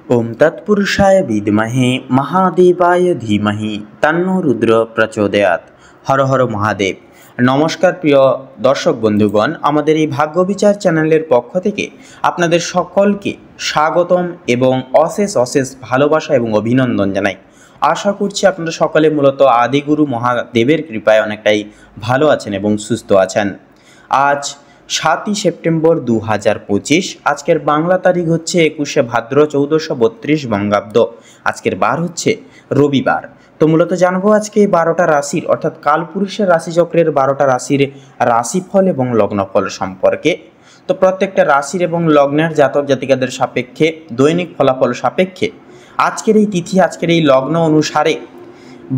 ओम तत्पुरुषाय विद्महे महादेवाय धीमहि तन्नो रुद्र प्रचोदयात्। हर हर महादेव। नमस्कार प्रिय दर्शक बंधुगण, आमादेर এই भाग्य विचार চ্যানেলের পক্ষ থেকে আপনাদের সকলকে স্বাগতম এবং অশেষ অশেষ ভালোবাসা এবং অভিনন্দন জানাই। আশা করছি আপনারা সকলে মূলত আদিগুরু মহাদেবের কৃপায় অনেকটাই ভালো আছেন এবং সুস্থ আছেন। আজ 7ই সেপ্টেম্বর 2025। আজকের বাংলা তারিখ হচ্ছে 21শে ভাদ্র 1432 বঙ্গাব্দ। আজকের বার হচ্ছে রবিবার। তো মূলত জানবো আজকে 12টা রাশির অর্থাৎ কালপুরুষের রাশিচক্রের 12টা রাশির রাশিফল এবং লগ্নফল সম্পর্কে। তো প্রত্যেকটা রাশির এবং লগ্নের জাতক জাতিকাদের সাপেক্ষে দৈনিক ফলাফল সাপেক্ষে আজকের এই তিথি, আজকের এই লগ্ন অনুসারে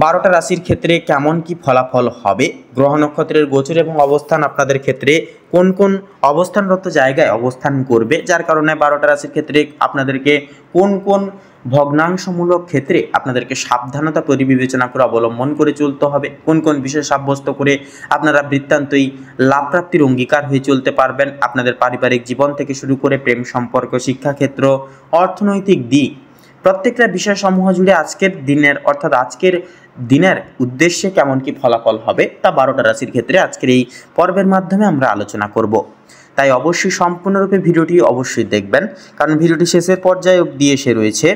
12টা রাশির ক্ষেত্রে কেমন কি ফলাফল হবে, গ্রহ নক্ষত্রের গোচর এবং অবস্থান আপনাদের ক্ষেত্রে কোন কোন অবস্থানরত জায়গায় অবস্থান করবে, যার কারণে 12টা রাশির ক্ষেত্রে আপনাদেরকে কোন কোন ভগ্নাংশমূলক ক্ষেত্রে আপনাদেরকে সাবধানতা পরিবিবেচনা করে অবলম্বন করে চলতে হবে, কোন কোন বিষয় সাব্যস্ত করে আপনারা বৃত্তান্তই লাভপ্রাপ্তির অঙ্গীকার হয়ে চলতে পারবেন, আপনাদের পারিবারিক জীবন থেকে শুরু করে প্রেম সম্পর্ক, শিক্ষাক্ষেত্র, অর্থনৈতিক দিক, প্রত্যেকটা বিষয়সমূহ জুড়ে আজকের দিনের অর্থাৎ আজকের দিনের উদ্দেশ্যে কেমন কি ফলাফল হবে তা 12টা রাশির ক্ষেত্রে আজকের এই পর্বের মাধ্যমে আমরা আলোচনা করব। তাই অবশ্যই সম্পূর্ণরূপে ভিডিওটি অবশ্যই দেখবেন, কারণ ভিডিওটি শেষের পর্যায়ে অবধি এসে রয়েছে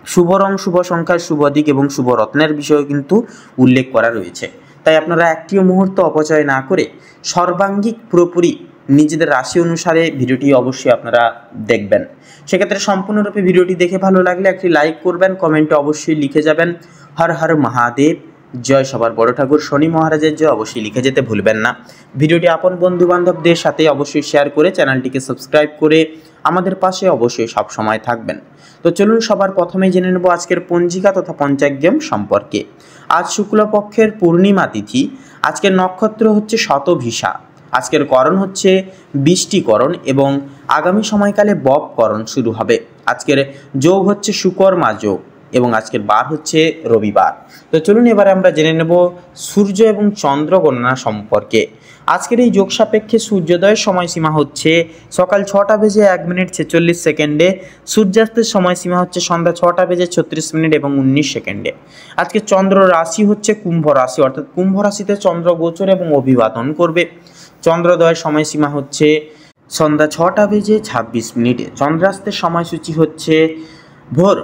শুভ রং, শুভ সংখ্যা, শুভ দিক এবং শুভ রত্নের বিষয়ে কিন্তু উল্লেখ করা রয়েছে। তাই আপনারা একটিও মুহূর্ত অপচয় না করে সর্বাঙ্গিক পুরোপুরি নিজেদের রাশি অনুসারে ভিডিওটি অবশ্যই আপনারা দেখবেন। সেক্ষেত্রে সম্পূর্ণরূপে ভিডিওটি দেখে ভালো লাগলে একটি লাইক করবেন, কমেন্টে অবশ্যই লিখে যাবেন হর হর মহাদেব, জয় সবার বড় ঠাকুর শনি মহারাজের জয় অবশ্যই লিখে যেতে ভুলবেন না। ভিডিওটি আপন বন্ধু বান্ধবদের সাথে অবশ্যই শেয়ার করে চ্যানেলটিকে সাবস্ক্রাইব করে আমাদের পাশে অবশ্যই সব সময় থাকবেন। তো চলুন সবার প্রথমে জেনে নেব আজকের পঞ্জিকা তথা পঞ্চাগ্রাম সম্পর্কে। আজ শুক্লপক্ষের পূর্ণিমা তিথি, আজকের নক্ষত্র হচ্ছে শতভিষা, আজকের করণ হচ্ছে বৃষ্টিকরণ এবং আগামী সময়কালে বপকরণ শুরু হবে। আজকের যোগ হচ্ছে সুকর্মা যোগ এবং আজকের বার হচ্ছে রবিবার। তো চলুন এবারে আমরা জেনে নেব সূর্য এবং চন্দ্র গণনা সম্পর্কে। আজকের এই যোগ সাপেক্ষে সূর্যোদয়ের সময়সীমা হচ্ছে সকাল 6টা বেজে 1 মিনিট 46 সেকেন্ডে, সূর্যাস্তের সময়সীমা হচ্ছে সন্ধ্যা 6টা বেজে 36 মিনিট এবং 19 সেকেন্ডে। আজকে চন্দ্র রাশি হচ্ছে কুম্ভ রাশি, অর্থাৎ কুম্ভ রাশিতে চন্দ্র গোচর এবং অভিবাদন করবে। চন্দ্রোদয়ের সময়সীমা হচ্ছে সন্ধ্যা 6টা বেজে 26 মিনিটে। চন্দ্রাস্তের সময়সূচি হচ্ছে ভোর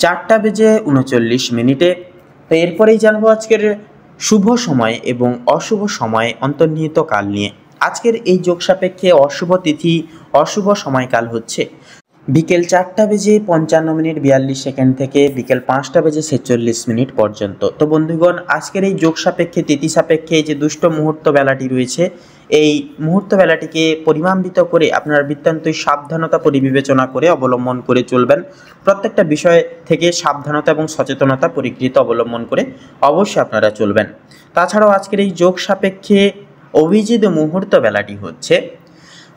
4টা বেজে 39 মিনিটে। তো এরপরেই জানবো আজকের শুভ সময় এবং অশুভ সময় অন্তর্নিহিত কাল নিয়ে। আজকের এই যোগ সাপেক্ষে অশুভ তিথি, অশুভ সময়কাল হচ্ছে বিকেল 4টা বেজে 55 মিনিট 42 সেকেন্ড থেকে বিকেল 5টা বেজে 46 মিনিট পর্যন্ত। তো বন্ধুগণ, আজকের এই যোগ সাপেক্ষে তিথি সাপেক্ষে যে দুষ্ট মুহূর্ত বেলাটি রয়েছে, এই মুহূর্ত বেলাটিকে পরিমাম্বিত করে আপনারা বৃত্তান্তই সাবধানতা পরিবিবেচনা করে অবলম্বন করে চলবেন। প্রত্যেকটা বিষয় থেকে সাবধানতা এবং সচেতনতা পরিকৃত অবলম্বন করে অবশ্যই আপনারা চলবেন। তাছাড়াও আজকের এই যোগ সাপেক্ষে অভিজিৎ মুহূর্ত বেলাটি হচ্ছে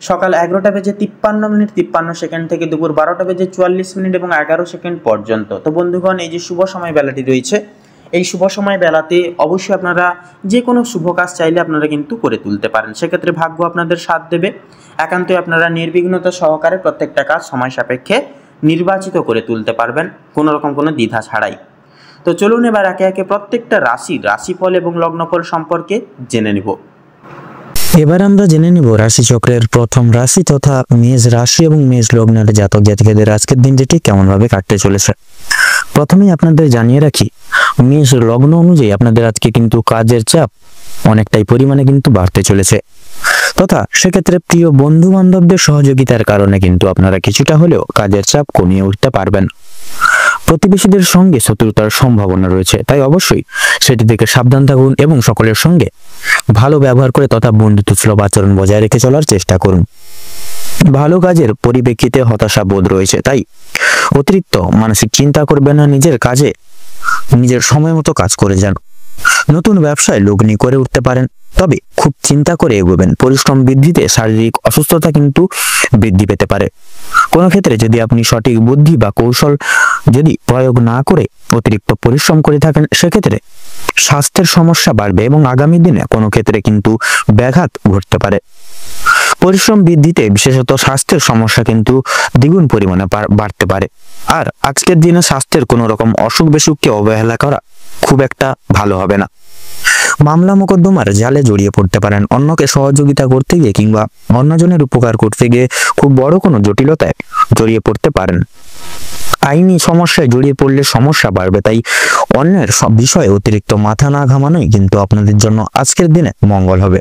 সকাল 11টা বেজে 53 মিনিট 53 সেকেন্ড থেকে দুপুর 12টা বেজে 44 মিনিট এবং 11 সেকেন্ড পর্যন্ত। তো বন্ধুগণ, এই যে শুভ সময় বেলাটি রয়েছে, এই শুভ সময় বেলাতে অবশ্যই আপনারা যে কোনো শুভ কাজ চাইলে আপনারা কিন্তু করে তুলতে পারেন। সেক্ষেত্রে ভাগ্য আপনাদের সাথ দেবে। একান্তই আপনারা নির্বিঘ্নতা সহকারে প্রত্যেকটা কাজ সময় সাপেক্ষে নির্বাচিত করে তুলতে পারবেন, কোনো রকম কোনো দ্বিধা ছাড়াই। তো চলুন এবার একে একে প্রত্যেকটা রাশির রাশিফল এবং লগ্নফল সম্পর্কে জেনে নেব। এবার আমরা জেনে নিব রাশিচক্রের প্রথম রাশি তথা মেষ রাশি এবং মেষ লগ্নের জাতক জাতিকাদের আজকের দিনটি কেমন ভাবে কাটতে চলেছে। প্রথমেই আপনাদের জানিয়ে রাখি, মেষ লগ্ন অনুযায়ী আপনাদের আজকে কিন্তু কাজের চাপ অনেকটাই পরিমাণে কিন্তু বাড়তে চলেছে, তথা সেক্ষেত্রে প্রিয় বন্ধু বান্ধবদের সহযোগিতার কারণে কিন্তু আপনারা কিছুটা হলেও কাজের চাপ কমিয়ে উঠতে পারবেন। প্রতিবেশীদের সঙ্গে শত্রুতার সম্ভাবনা রয়েছে, তাই অবশ্যই সেটি থেকে সাবধান থাকুন এবং সকলের সঙ্গে ভালো ব্যবহার করে তথা বন্ধুত্বসুলভ আচরণ বজায় রেখে চলার চেষ্টা করুন। ভালো কাজের পরিপ্রেক্ষিতে হতাশা বোধ রয়েছে, তাই অতিরিক্ত মানসিক চিন্তা করবেন না, নিজের কাজে নিজের সময় মতো কাজ করে যান। নতুন ব্যবসায় লগ্নি করে উঠতে পারেন, তবে খুব চিন্তা করে এগোবেন। পরিশ্রম বৃদ্ধিতে শারীরিক অসুস্থতা কিন্তু বৃদ্ধি পেতে পারে। কোনো ক্ষেত্রে যদি আপনি সঠিক বুদ্ধি বা কৌশল যদি প্রয়োগ না করে অতিরিক্ত পরিশ্রম করে থাকেন, সেক্ষেত্রে স্বাস্থ্যের সমস্যা বাড়বে এবং আগামী দিনে কোনো ক্ষেত্রে কিন্তু ব্যাঘাত ঘটতে পারে। পরিশ্রম বৃদ্ধিতে বিশেষত স্বাস্থ্যের সমস্যা কিন্তু দ্বিগুণ পরিমাণে বাড়তে পারে। আর আজকের দিনে স্বাস্থ্যের কোনো রকম অসুখ বিসুখকে অবহেলা করা খুব একটা ভালো হবে না। মামলা মোকদ্দমার জালে জড়িয়ে পড়তে পারেন। অন্যকে সহযোগিতা করতে গিয়ে কিংবা অন্যজনের উপকার করতে গিয়ে খুব বড় কোনো জটিলতায় জড়িয়ে পড়তে পারেন। আইনি সমস্যায় জড়িয়ে পড়লে সমস্যা বাড়বে, তাই অন্যের সব বিষয়ে অতিরিক্ত মাথা না ঘামানোই কিন্তু আপনাদের জন্য আজকের দিনে মঙ্গল হবে।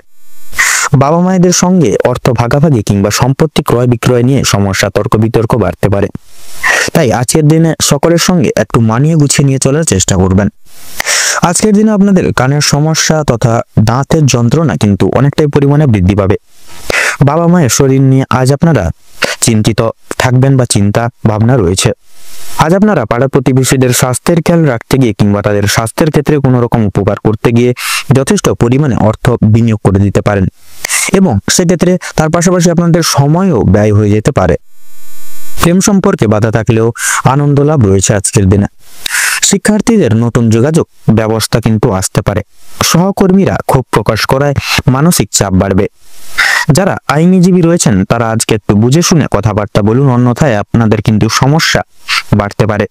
বাবা মায়েদের সঙ্গে অর্থ ভাগাভাগি কিংবা সম্পত্তি ক্রয় বিক্রয় নিয়ে সমস্যা, তর্ক বিতর্ক বাড়তে পারে, তাই আজকের দিনে সকলের সঙ্গে একটু মানিয়ে গুছিয়ে নিয়ে চলার চেষ্টা করবেন। আজকের দিনে আপনাদের কানের সমস্যা তথা দাঁতের যন্ত্রণা কিন্তু অনেকটাই পরিমাণে বৃদ্ধি পাবে। বাবা মায়ের শরীর নিয়ে আজ আপনারা চিন্তিত থাকবেন বা চিন্তা ভাবনা রয়েছে। আজ আপনারা পাড়া প্রতিবেশীদের স্বাস্থ্যের খেয়াল রাখতে গিয়ে কিংবা তাদের স্বাস্থ্যের ক্ষেত্রে কোনো রকম উপকার করতে গিয়ে যথেষ্ট পরিমাণে অর্থ বিনিয়োগ করে দিতে পারেন এবং সেক্ষেত্রে তার পাশাপাশি আপনাদের সময়ও ব্যয় হয়ে যেতে পারে। প্রেম সম্পর্কে বাধা থাকলেও আনন্দ লাভ রয়েছে আজকের দিনে। শিক্ষার্থীদের নতুন যোগাযোগ ব্যবস্থা কিন্তু আসতে পারে। সহকর্মীরা ক্ষোভ প্রকাশ করায় মানসিক চাপ বাড়বে। যারা আইনজীবী রয়েছেন তারা আজকে একটু বুঝে শুনে কথাবার্তা বলুন, অন্যথায় আপনাদের কিন্তু সমস্যা বাড়তে পারে।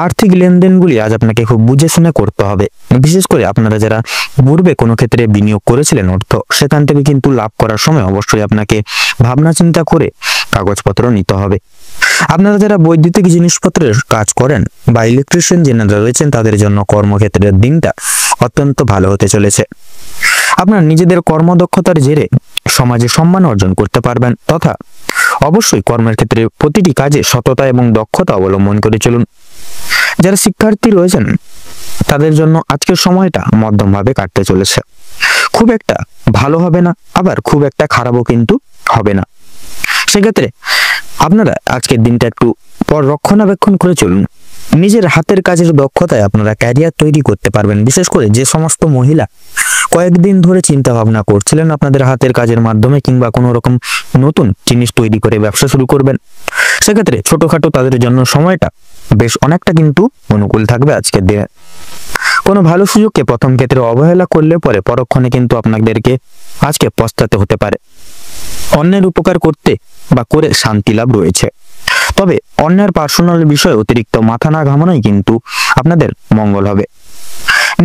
আর্থিক লেনদেনগুলি আজ আপনাকে খুব বুঝে শুনে করতে হবে। বিশেষ করে আপনারা যারা পূর্বে কোনো ক্ষেত্রে বিনিয়োগ করেছিলেন অর্থ, সেখান থেকে কিন্তু লাভ করার সময় অবশ্যই আপনাকে ভাবনা চিন্তা করে কাগজপত্র নিতে হবে। আপনারা যারা বৈদ্যুতিক জিনিসপত্রের কাজ করেন বা ইলেকট্রিশিয়ান যারা রয়েছেন তাদের জন্য কর্মক্ষেত্রের দিনটা অত্যন্ত ভালো হতে চলেছে। আপনার নিজেদের কর্মদক্ষতার জেরে সমাজে সম্মান অর্জন করতে পারবেন তথা অবশ্যই কর্মের ক্ষেত্রে প্রতিটি কাজে সততা এবং দক্ষতা অবলম্বন করে চলুন। যারা শিক্ষার্থী রয়েছেন তাদের জন্য আজকের সময়টা মধ্যমভাবে কাটতে চলেছে। খুব একটা ভালো হবে না, আবার খুব একটা খারাপও কিন্তু হবে না। সেক্ষেত্রে আপনারা আজকের দিনটা একটু রক্ষণাবেক্ষণ করে চলুন। নিজের হাতের কাজের দক্ষতায় আপনারা ক্যারিয়ার তৈরি করতে পারবেন। বিশেষ করে যে সমস্ত মহিলা কয়েকদিন ধরে চিন্তা ভাবনা করছিলেন আপনাদের হাতের কাজের মাধ্যমে কিংবা কোনো রকম নতুন জিনিস তৈরি করে ব্যবসা শুরু করবেন, সেক্ষেত্রে ছোটখাটো তাদের জন্য সময়টা বেশ অনেকটা কিন্তু অনুকূল থাকবে আজকের দিনে। কোনো ভালো সুযোগকে প্রথম ক্ষেত্রে অবহেলা করলে পরে পরক্ষণে কিন্তু আপনাদেরকে আজকে পস্তাতে হতে পারে। অন্যের উপকার করতে বা করে শান্তি লাভ রয়েছে, তবে অন্যের পার্সোনাল বিষয়ে অতিরিক্ত মাথা না ঘামানোই কিন্তু আপনাদের মঙ্গল হবে।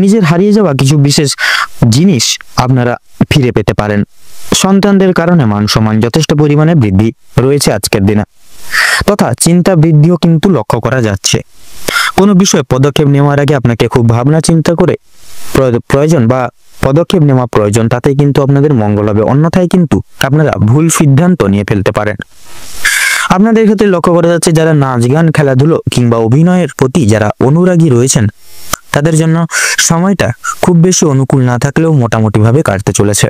নিজের হারিয়ে যাওয়া কিছু বিশেষ জিনিস আপনারা ফিরে পেতে পারেন। সন্তানদের কারণে মান সম্মান যথেষ্ট পরিমাণে বৃদ্ধি রয়েছে আজকের দিনে, তথা চিন্তা বৃদ্ধিও কিন্তু লক্ষ্য করা যাচ্ছে। কোনো বিষয়ে পদক্ষেপ নেওয়ার আগে আপনাকে খুব ভাবনা চিন্তা করে প্রয়োজন বা পদক্ষেপ নেওয়া প্রয়োজন, তাতেই কিন্তু আপনাদের মঙ্গল হবে। অন্যথায় কিন্তু আপনারা ভুল সিদ্ধান্ত নিয়ে ফেলতে পারেন। আপনাদের ক্ষেত্রে লক্ষ্য করা যাচ্ছে যারা নাচ গান খেলাধুলো কিংবা অভিনয়ের প্রতি যারা অনুরাগী রয়েছেন তাদের জন্য সময়টা খুব বেশি অনুকূল না থাকলেও মোটামুটি ভাবে কাটতে চলেছে।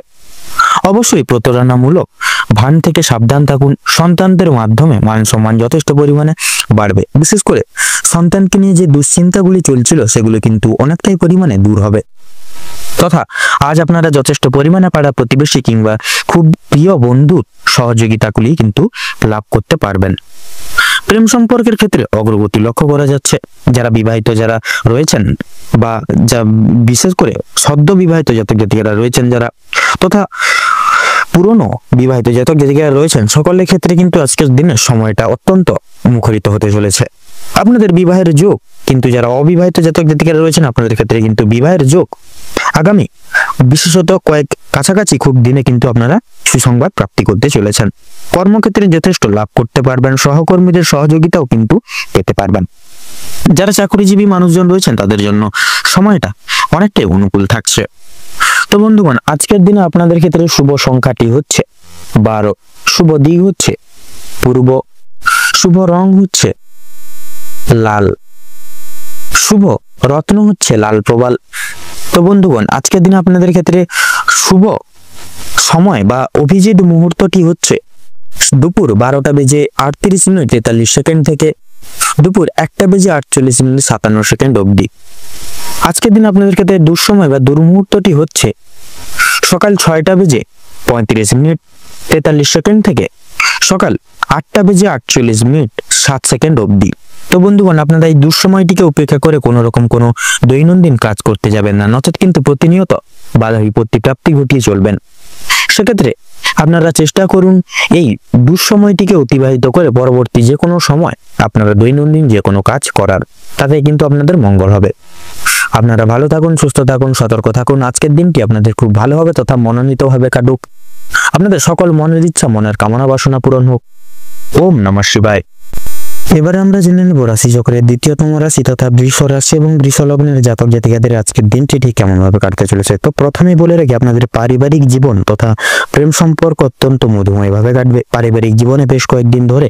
অবশ্যই প্রতারণামূলক ভান থেকে সাবধান থাকুন। সন্তানদের মাধ্যমে মান সম্মান যথেষ্ট পরিমাণে বাড়বে। বিশেষ করে সন্তানকে নিয়ে যে দুশ্চিন্তাগুলি চলছিল সেগুলো কিন্তু অনেকটাই পরিমাণে দূর হবে, তথা আজ আপনারা যথেষ্ট পরিমাণে পাড়া প্রতিবেশী কিংবা খুব প্রিয় বন্ধুর সহযোগিতাগুলি কিন্তু লাভ করতে পারবেন। প্রেম সম্পর্কের ক্ষেত্রে অগ্রগতি লক্ষ্য করা যাচ্ছে। যারা বিবাহিত যারা রয়েছেন বা যা বিশেষ করে সদ্য বিবাহিত জাতক জাতিকারা রয়েছেন যারা, তথা পুরনো বিবাহিত জাতক জাতিকারা রয়েছেন, সকলের ক্ষেত্রে কিন্তু আজকের দিনের সময়টা অত্যন্ত মুখরিত হতে চলেছে। আপনাদের বিবাহের যোগ, কিন্তু যারা অবিবাহিত জাতক জাতিকারা রয়েছেন আপনাদের ক্ষেত্রে কিন্তু বিবাহের যোগ আগামী বিশেষত কয়েক কাছাকাছি খুব দিনে কিন্তু আপনারা সুসংবাদ প্রাপ্তি করতে চলেছেন। কর্মক্ষেত্রে যথেষ্ট লাভ করতে পারবেন, সহকর্মীদের সহযোগিতাও কিন্তু পেতে পারবেন। যারা চাকরিজীবী মানুষজন রয়েছেন তাদের জন্য সময়টা অনেকটাই অনুকূল থাকছে। তো বন্ধুগণ, আজকের দিনে আপনাদের ক্ষেত্রে শুভ সংখ্যাটি হচ্ছে 12, শুভ দিক হচ্ছে পূর্ব, শুভ রং হচ্ছে লাল, শুভ রত্ন হচ্ছে লাল প্রবাল। তো বন্ধুগণ, আজকের দিনে আপনাদের ক্ষেত্রে শুভ সময় বা অভিজিৎ মুহূর্তটি হচ্ছে দুপুর 12:38:43 থেকে দুপুর 1:48:57 অবধি। আজকের দিন আপনাদের ক্ষেত্রে দুঃসময় বা দুর্মুহূর্তটি হচ্ছে সকাল 6:35:43 থেকে সকাল 8:48:07 অবধি। তো বন্ধুগণ, আপনারা এই দুঃসময়টিকে উপেক্ষা করে কোনো রকম কোনো দৈনন্দিন কাজ করতে যাবেন না, নচেত কিন্তু প্রতিনিয়ত বাধা বিপত্তি প্রাপ্তি ঘটিয়ে চলবেন। সেক্ষেত্রে আপনারা চেষ্টা করুন এই দুঃসময়টিকে অতিবাহিত করে পরবর্তী যে কোনো সময় আপনারা দৈনন্দিন যে কোনো কাজ করার, তাতে কিন্তু আপনাদের মঙ্গল হবে। আপনারা ভালো থাকুন, সুস্থ থাকুন, সতর্ক থাকুন। আজকের দিনটি আপনাদের খুব ভালো হবে তথা মনোনীতভাবে কাটুক। আপনাদের সকল মনের ইচ্ছা, মনের কামনা বাসনা পূরণ হোক। ওম নমঃ শিবায়। এবারে আমরা জেনে নেব রাশি চক্রের দ্বিতীয়তম রাশি তথা বৃষ রাশি এবং বৃষ লগ্নের জাতক জাতিকাদের আজকের দিনটি ঠিক কেমন ভাবে কাটতে চলেছে। তো প্রথমেই বলে রাখি, আপনাদের পারিবারিক জীবন তথা প্রেম সম্পর্ক অত্যন্ত মধুময় ভাবে কাটবে। পারিবারিক জীবনে বেশ কয়েকদিন ধরে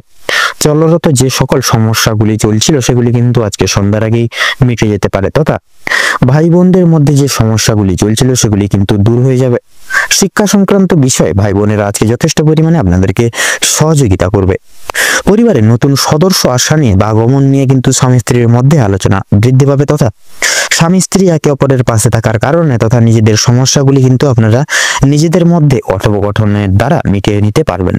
চলরত যে সকল সমস্যাগুলি চলছিল সেগুলি কিন্তু আজকে সন্ধ্যার আগেই মিটে যেতে পারে, তথা ভাই বোনদের মধ্যে যে সমস্যাগুলি চলছিল সেগুলি কিন্তু দূর হয়ে যাবে। শিক্ষা সংক্রান্ত বিষয়ে ভাই বোনেরা আজকে যথেষ্ট পরিমাণে আপনাদেরকে সহযোগিতা করবে। পরিবারে নতুন সদস্য আসা নিয়ে বা আগমন নিয়ে কিন্তু স্বামী স্ত্রীর মধ্যে আলোচনা বৃদ্ধি পাবে, তথা স্বামী স্ত্রী একে অপরের পাশে থাকার কারণে তথা নিজেদের সমস্যাগুলি কিন্তু আপনারা নিজেদের মধ্যে কথোপকথনের দ্বারা মিটিয়ে নিতে পারবেন।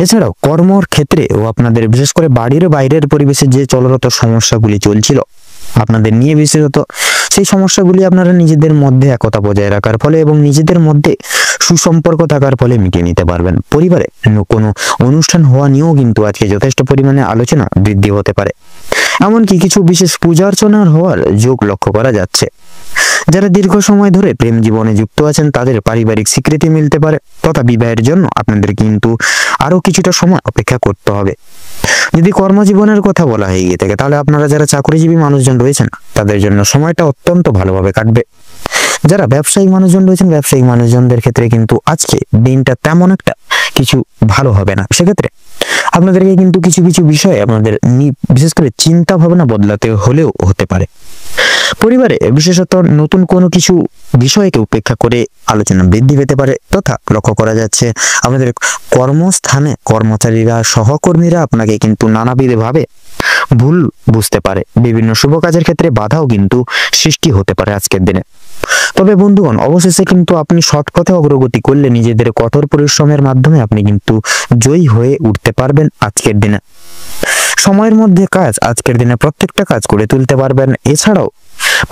এছাড়াও কর্মর ক্ষেত্রে ও আপনাদের বিশেষ করে বাড়ির বাইরের পরিবেশে যে চলরত সমস্যাগুলি চলছিল আপনাদের নিয়ে, বিশেষত সেই সমস্যাগুলি আপনারা নিজেদের মধ্যে একতা বজায় রাখার ফলে এবং নিজেদের মধ্যে সুসম্পর্ক থাকার ফলে মিটিয়ে নিতে পারবেন। পরিবারে কোনো অনুষ্ঠান হওয়া নিয়েও কিন্তু আজকে যথেষ্ট পরিমাণে আলোচনা বৃদ্ধি হতে পারে। এমনকি কিছু বিশেষ পূজা অর্চনার হওয়ার যোগ লক্ষ্য করা যাচ্ছে। যারা দীর্ঘ সময় ধরে প্রেম জীবনে যুক্ত আছেন তাদের পারিবারিক স্বীকৃতি মিলতে পারে, তথা বিবাহের জন্য আপনাদের কিন্তু আরো কিছুটা সময় অপেক্ষা করতে হবে। যদি কর্মজীবনের কথা বলা হয়ে গিয়ে থাকে তাহলে আপনারা যারা চাকরিজীবী মানুষজন রয়েছেন তাদের জন্য সময়টা অত্যন্ত ভালোভাবে কাটবে। যারা ব্যবসায়িক মানুষজন রয়েছেন, ব্যবসায়িক মানুষজনদের ক্ষেত্রে কিন্তু আজকে দিনটা তেমন একটা কিছু ভালো হবে না। সেক্ষেত্রে আপনাদেরকে কিন্তু কিছু কিছু বিষয়ে আপনাদের বিশেষ করে চিন্তা ভাবনা বদলাতে হলেও হতে পারে। পরিবারে বিশেষত নতুন কোনো কিছু বিষয়কে উপেক্ষা করে আলোচনা বৃদ্ধি পেতে পারে, তথা লক্ষ্য করা যাচ্ছে আমাদের কর্মস্থানে কর্মচারীরা সহকর্মীরা আপনাকে কিন্তু নানাবিধ ভাবে ভুল বুঝতে পারে। বিভিন্ন শুভ কাজের ক্ষেত্রে বাধাও কিন্তু সৃষ্টি হতে পারে আজকের দিনে। তবে বন্ধুগণ, অবশেষে কিন্তু আপনি সৎ পথে অগ্রগতি করলে নিজেদের কঠোর পরিশ্রমের মাধ্যমে আপনি কিন্তু জয়ী হয়ে উঠতে পারবেন আজকের দিনে। সময়ের মধ্যে কাজ আজকের দিনে প্রত্যেকটা কাজ করে তুলতে পারবেন। এছাড়াও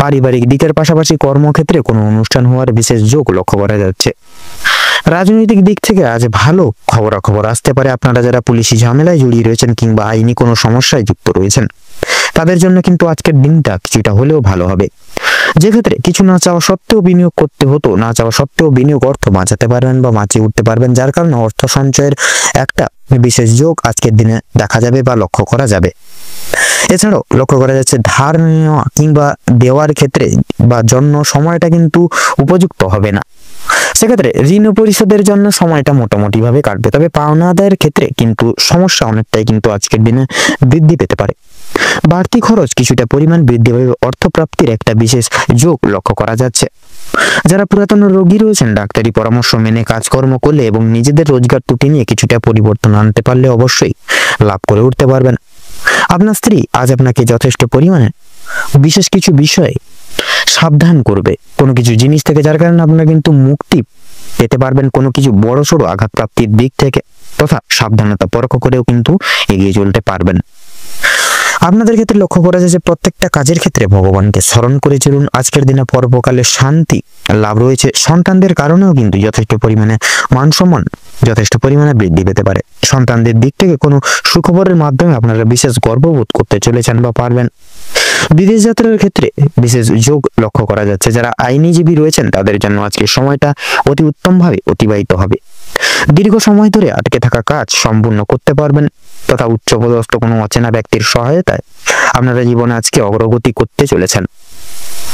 পারিবারিক দিকের পাশাপাশি কর্মক্ষেত্রে কোনো অনুষ্ঠান হওয়ার বিশেষ যোগ লক্ষ্য করা যাচ্ছে। রাজনৈতিক দিক থেকে আজ ভালো খবরাখবর আসতে পারে। আপনারা যারা পুলিশি ঝামেলায় জড়িয়ে রয়েছেন কিংবা আইনি কোনো সমস্যায় যুক্ত রয়েছেন তাদের জন্য কিন্তু আজকের দিনটা কিছুটা হলেও ভালো হবে। যে ক্ষেত্রে কিছু না চাওয়া সত্ত্বেও বিনিয়োগ করতে হতো, না চাওয়া সত্ত্বেও বিনিয়োগ অর্থ বাঁচাতে পারবেন বা বাঁচিয়ে উঠতে পারবেন, যার কারণে অর্থ সঞ্চয়ের একটা বিশেষ যোগ আজকের দিনে দেখা যাবে বা লক্ষ্য করা যাবে। এছাড়াও লক্ষ্য করা যাচ্ছে ধার নেওয়া কিংবা দেওয়ার ক্ষেত্রে বা জন্য সময়টা কিন্তু উপযুক্ত হবে না। সেক্ষেত্রে ঋণ পরিশোধের জন্য সময়টা মোটামুটি ভাবে কাটবে, তবে পাওনা আদায়ের ক্ষেত্রে কিন্তু সমস্যা অনেকটাই কিন্তু আজকের দিনে বৃদ্ধি পেতে পারে। বাড়তি খরচ কিছুটা পরিমাণ বৃদ্ধি পাবে, অর্থপ্রাপ্তির একটা বিশেষ যোগ লক্ষ্য করা যাচ্ছে। যারা পুরাতন রোগী রয়েছেন ডাক্তারি পরামর্শ মেনে কাজকর্ম করলে এবং নিজেদের রোজগার ত্রুটি নিয়ে কিছুটা পরিবর্তন আনতে পারলে অবশ্যই লাভ করে উঠতে পারবেন। আপনার স্ত্রী আজ আপনাকে যথেষ্ট পরিমাণে বিশেষ কিছু বিষয়ে সাবধান করবে কোনো কিছু জিনিস থেকে, যার কারণে আপনারা কিন্তু মুক্তি পেতে পারবেন কোনো কিছু বড়সড় আঘাত প্রাপ্তির দিক থেকে, তথা সাবধানতা পরখ করেও কিন্তু এগিয়ে চলতে পারবেন। আপনাদের ক্ষেত্রে লক্ষ্য করা যায় যে প্রত্যেকটা কাজের ক্ষেত্রে ভগবানকে স্মরণ করে চলুন। আজকের দিনে পর্বকালে শান্তি লাভ রয়েছে। সন্তানদের কারণেও কিন্তু যথেষ্ট পরিমাণে মান সম্মান যথেষ্ট পরিমাণে বৃদ্ধি পেতে পারে। সন্তানদের দিক থেকে কোনো সুখবরের মাধ্যমে আপনারা বিশেষ গর্ববোধ করতে চলেছেন বা পারবেন। বিদেশ যাত্রার ক্ষেত্রে বিশেষ যোগ লক্ষ্য করা যাচ্ছে। যারা আইনজীবী রয়েছেন তাদের জন্য আজকের সময়টা অতি উত্তমভাবে অতিবাহিত হবে। দীর্ঘ সময় ধরে আটকে থাকা কাজ সম্পূর্ণ করতে পারবেন, তথা উচ্চপদস্থ কোনো অচেনা ব্যক্তির সহায়তায় আপনারা জীবনে আজকে অগ্রগতি করতে চলেছেন।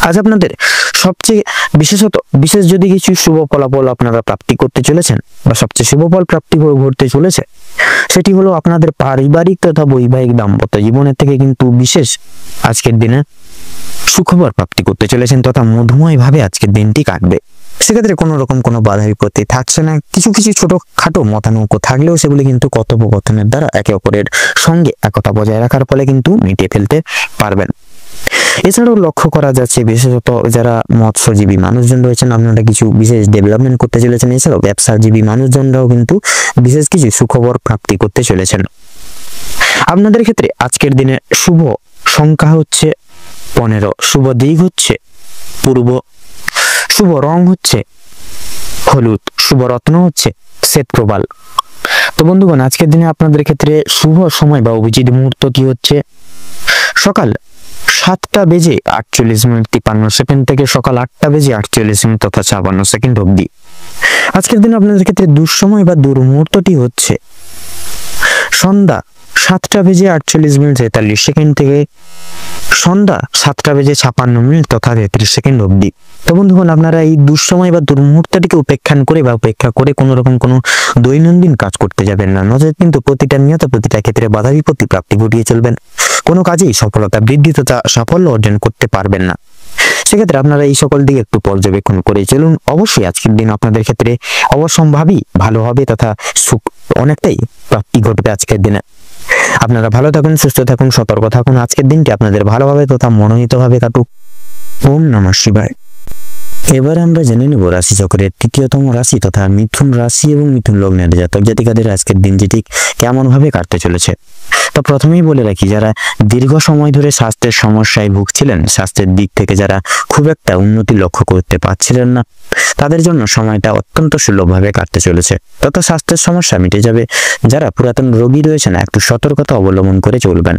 আজ আপনাদের সবচেয়ে বিশেষ যদি কিছু শুভ ফলাফল আপনারা প্রাপ্তি করতে চলেছেন বা সবচেয়ে শুভ ফল প্রাপ্তি ঘটতে চলেছে সেটি হলো আপনাদের পারিবারিক তথা বৈবাহিক দাম্পত্য জীবনের থেকে কিন্তু বিশেষ আজকের দিনে সুখবর প্রাপ্তি করতে চলেছেন, তথা মধুময় ভাবে আজকের দিনটি কাটবে। সেক্ষেত্রে কোনো রকম কোনো বাধা বিপত্তি থাকছে না। কিছু কিছু ছোটখাটো মতানৈক্য থাকলেও সেগুলি কিন্তু কথোপকথনের দ্বারা একে অপরের সঙ্গে একতা বজায় রাখার ফলে কিন্তু মিটিয়ে ফেলতে পারবেন। এছাড়াও লক্ষ্য করা যাচ্ছে বিশেষত যারা মৎস্যজীবী মানুষজন রয়েছেন আপনারা কিছু বিশেষ ডেভেলপমেন্ট করতে চলেছেন। এছাড়াও ব্যবসাজীবী মানুষজনরাও কিন্তু বিশেষ কিছু সুখবর প্রাপ্তি করতে চলেছেন। আপনাদের ক্ষেত্রে আজকের দিনে শুভ সংখ্যা হচ্ছে 15, শুভ দিক হচ্ছে পূর্ব, শুভ রং হচ্ছে হলুদ, শুভ রত্ন হচ্ছে শ্বেত প্রবাল। তো বন্ধুগণ, আজকের দিনে আপনাদের ক্ষেত্রে শুভ সময় বা অভিজিৎ মুহূর্ত কি হচ্ছে? সকাল 7:48:53 থেকে সকাল 8:48 তথা 56 অবধি। আজকের দিনে আপনাদের ক্ষেত্রে দুঃসময় বা দুর্মুহূর্তটি হচ্ছে সন্ধ্যা 7:48:43 থেকে সন্ধ্যা 7:56 তথা 33 অবধি। তো বন্ধুগণ, আপনারা এই দুঃসময় বা দুর্মুহূর্তটিকে উপেক্ষা করে কোনো রকম কোনো দৈনন্দিন কাজ করতে যাবেন না, নচেত কিন্তু প্রতিটা ক্ষেত্রে বাধা বিপত্তি প্রাপ্তি ঘটিয়ে চলবেন। কোনো কাজেই সফলতা বৃদ্ধি তথা সাফল্য অর্জন করতে পারবেন না। সেক্ষেত্রে আপনারা এই সকল দিকে একটু পর্যবেক্ষণ করে চলুন। অবশ্যই আজকের দিন আপনাদের ক্ষেত্রে অবশ্যম্ভাবী ভালো হবে তথা সুখ অনেকটাই প্রাপ্তি ঘটবে আজকের দিনে। আপনারা ভালো থাকুন, সুস্থ থাকুন, সতর্ক থাকুন। আজকের দিনটি আপনাদের ভালোভাবে তথা মনোনীতভাবে কাটুক। ওম নমঃ শিবায়। এবার আমরা জেনে নেব রাশি চক্রের তৃতীয়তম রাশি তথা মিথুন রাশি এবং মিথুন লগ্নের জাতক জাতিকাদের আজকের দিনটি ঠিক কেমন ভাবে কাটতে চলেছে। তো প্রথমেই বলে রাখি, যারা দীর্ঘ সময় ধরে স্বাস্থ্যের সমস্যায় ভুগছিলেন, স্বাস্থ্যের দিক থেকে যারা খুব একটা উন্নতি লক্ষ্য করতে পারছিলেন না, তাদের জন্য সময়টা অত্যন্ত সুলভভাবে কাটতে চলেছে তথা স্বাস্থ্যের সমস্যা মিটে যাবে। যারা পুরাতন রোগী রয়েছেন, একটু সতর্কতা অবলম্বন করে চলবেন।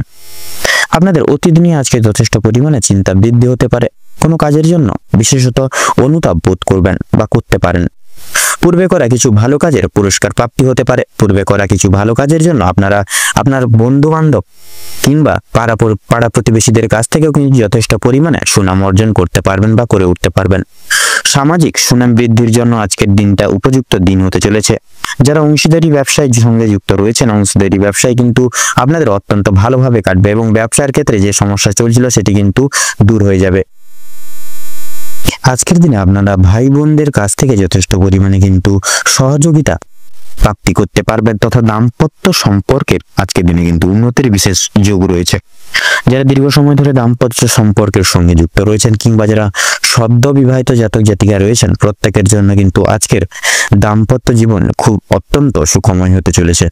আপনাদের অতীত নিয়ে আজকে যথেষ্ট পরিমাণে চিন্তা বৃদ্ধি হতে পারে। কোনো কাজের জন্য বিশেষত অনুতাপ বোধ করবেন বা করতে পারেন। পূর্বে করা কিছু ভালো কাজের পুরস্কার প্রাপ্তি হতে পারে। পূর্বে করা কিছু ভালো কাজের জন্য আপনারা আপনার বন্ধু বান্ধব কিংবা পাড়া প্রতিবেশীদের কাছ থেকেও কিন্তু যথেষ্ট পরিমাণে সুনাম অর্জন করতে পারবেন বা করে উঠতে পারবেন। সামাজিক সুনাম বৃদ্ধির জন্য আজকের দিনটা উপযুক্ত দিন হতে চলেছে। যারা অংশীদারি ব্যবসায় সঙ্গে যুক্ত রয়েছেন, অংশীদারি ব্যবসায় কিন্তু আপনাদের অত্যন্ত ভালোভাবে কাটবে এবং ব্যবসার ক্ষেত্রে যে সমস্যা চলছিল সেটি কিন্তু দূর হয়ে যাবে। আজকের দিনে আপনারা ভাই বোনদের কাছ থেকে যথেষ্ট পরিমাণে কিন্তু সহযোগিতা প্রাপ্তি করতে পারবেন তথা দাম্পত্য সম্পর্কের আজকের দিনে কিন্তু উন্নতির বিশেষ যোগ রয়েছে। যারা দীর্ঘ সময় ধরে দাম্পত্য সম্পর্কের সঙ্গে যুক্ত রয়েছেন কিংবা যারা সদ্য বিবাহিত জাতক জাতিকা রয়েছেন, প্রত্যেকের জন্য কিন্তু আজকের দাম্পত্য জীবন খুব অত্যন্ত সুখময় হতে চলেছে।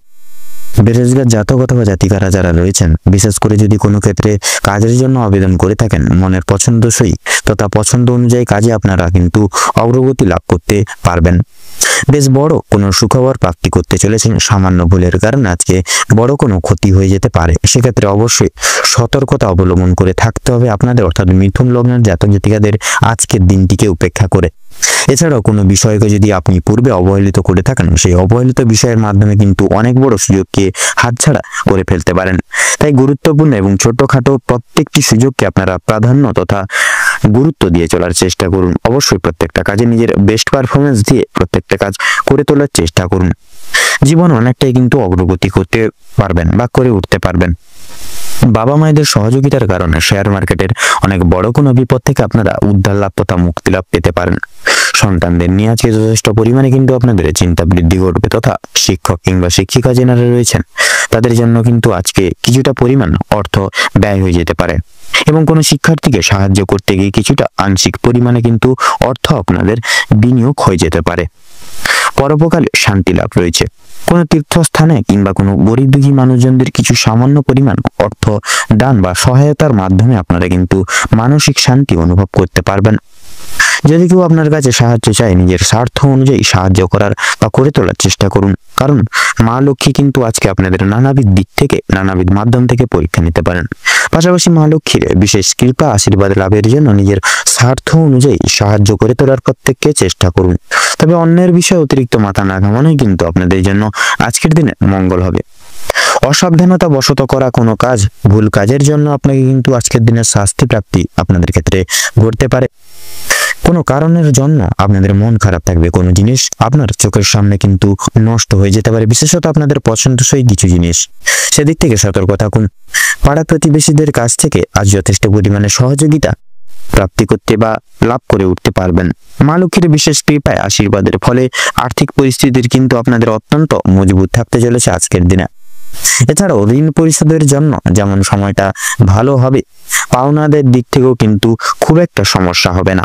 বেরোজগার জাতক অথবা জাতিকারা যারা রয়েছেন, বিশেষ করে যদি কোনো ক্ষেত্রে কাজের জন্য আবেদন করে থাকেন, মনের পছন্দসই তথা পছন্দ অনুযায়ী কাজে আপনারা কিন্তু অগ্রগতি লাভ করতে পারবেন। বেশ বড় কোনো সুখবর প্রাপ্তি করতে চলেছেন। সামান্য ভুলের কারণে আজকে বড় কোনো ক্ষতি হয়ে যেতে পারে। সেক্ষেত্রে অবশ্যই সতর্কতা অবলম্বন করে থাকতে হবে আপনাদের, অর্থাৎ মিথুন লগ্নের জাতক জাতিকাদের আজকের দিনটিকে উপেক্ষা করে। এছাড়াও কোনো বিষয়কে যদি আপনি পূর্বে অবহেলিত করে থাকেন, সেই অবহেলিত বিষয়ের মাধ্যমে কিন্তু অনেক বড় সুযোগকে হাতছাড়া করে ফেলতে পারেন। তাই গুরুত্বপূর্ণ এবং ছোটখাটো প্রত্যেকটি সুযোগকে আপনারা প্রাধান্য তথা গুরুত্ব দিয়ে চলার চেষ্টা করুন। অবশ্যই প্রত্যেকটা কাজে নিজের বেস্ট পারফরমেন্স দিয়ে প্রত্যেকটা কাজ করে তোলার চেষ্টা করুন। জীবন অনেকটাই কিন্তু অগ্রগতি করতে পারবেন বা করে উঠতে পারবেন। বাবা মায়েদের সহযোগিতার কারণে শেয়ার মার্কেটের অনেক বড় কোনো বিপদ থেকে আপনারা উদ্ধার লাভ তথা মুক্তি লাভ পেতে পারেন। সন্তানদের নিয়ে আজকে যথেষ্ট পরিমাণে কিন্তু আপনাদের চিন্তা বৃদ্ধি ঘটবে তথা শিক্ষক কিংবা শিক্ষিকা যারা রয়েছেন, তাদের জন্য কিন্তু আজকে কিছুটা পরিমাণ অর্থ ব্যয় হয়ে যেতে পারে এবং কোনো শিক্ষার্থীকে সাহায্য করতে গিয়ে কিছুটা আংশিক পরিমাণে কিন্তু অর্থ আপনাদের বিনিয়োগ হয়ে যেতে পারে। পরোপকালে শান্তি লাভ রয়েছে। কোনো তীর্থস্থানে কিংবা কোনো গরিব দুঃখী মানুষজনদের কিছু সামান্য পরিমাণ অর্থ দান বা সহায়তার মাধ্যমে আপনারা কিন্তু মানসিক শান্তি অনুভব করতে পারবেন। যদি কেউ আপনার কাছে সাহায্য চায়, নিজের স্বার্থ অনুযায়ী সাহায্য করার বা করে তোলার চেষ্টা করুন, কারণ মা লক্ষ্মী কিন্তু আজকে আপনাদের নানাবিধ দিক থেকে নানাবিধ মাধ্যম থেকে পরীক্ষা নিতে পারেন। পাশাপাশি মা লক্ষ্মীর বিশেষ কৃপা আশীর্বাদ লাভের জন্য নিজের স্বার্থ অনুযায়ী সাহায্য করে তোলার প্রত্যেককে চেষ্টা করুন। তবে অন্যের বিষয়ে অতিরিক্ত মাথা না ঘামানোই কিন্তু আপনাদের জন্য আজকের দিনে মঙ্গল হবে। অসাবধানতা বশত করা কোনো কাজ, ভুল কাজের জন্য আপনাকে কিন্তু আজকের দিনের শাস্তি প্রাপ্তি আপনাদের ক্ষেত্রে ঘটতে পারে। কোনো কারণের জন্য আপনাদের মন খারাপ থাকবে, কোনো জিনিস আপনার চোখের সামনে কিন্তু নষ্ট হয়ে যেতে পারে, বিশেষত আপনাদের পছন্দসই কিছু জিনিস। সেদিক থেকে সতর্ক থাকুন। পাড়া প্রতিবেশীদের কাছ থেকে আজ যথেষ্ট পরিমাণে সহযোগিতা প্রাপ্তি করতে বা লাভ করে উঠতে পারবেন। মা লক্ষ্মীর বিশেষ কৃপায় আশীর্বাদের ফলে আর্থিক পরিস্থিতির কিন্তু আপনাদের অত্যন্ত মজবুত থাকতে চলেছে আজকের দিনে। এছাড়াও ঋণ পরিশোধের জন্য যেমন সময়টা ভালো হবে, পাওনাদের দিক থেকেও কিন্তু খুব একটা সমস্যা হবে না।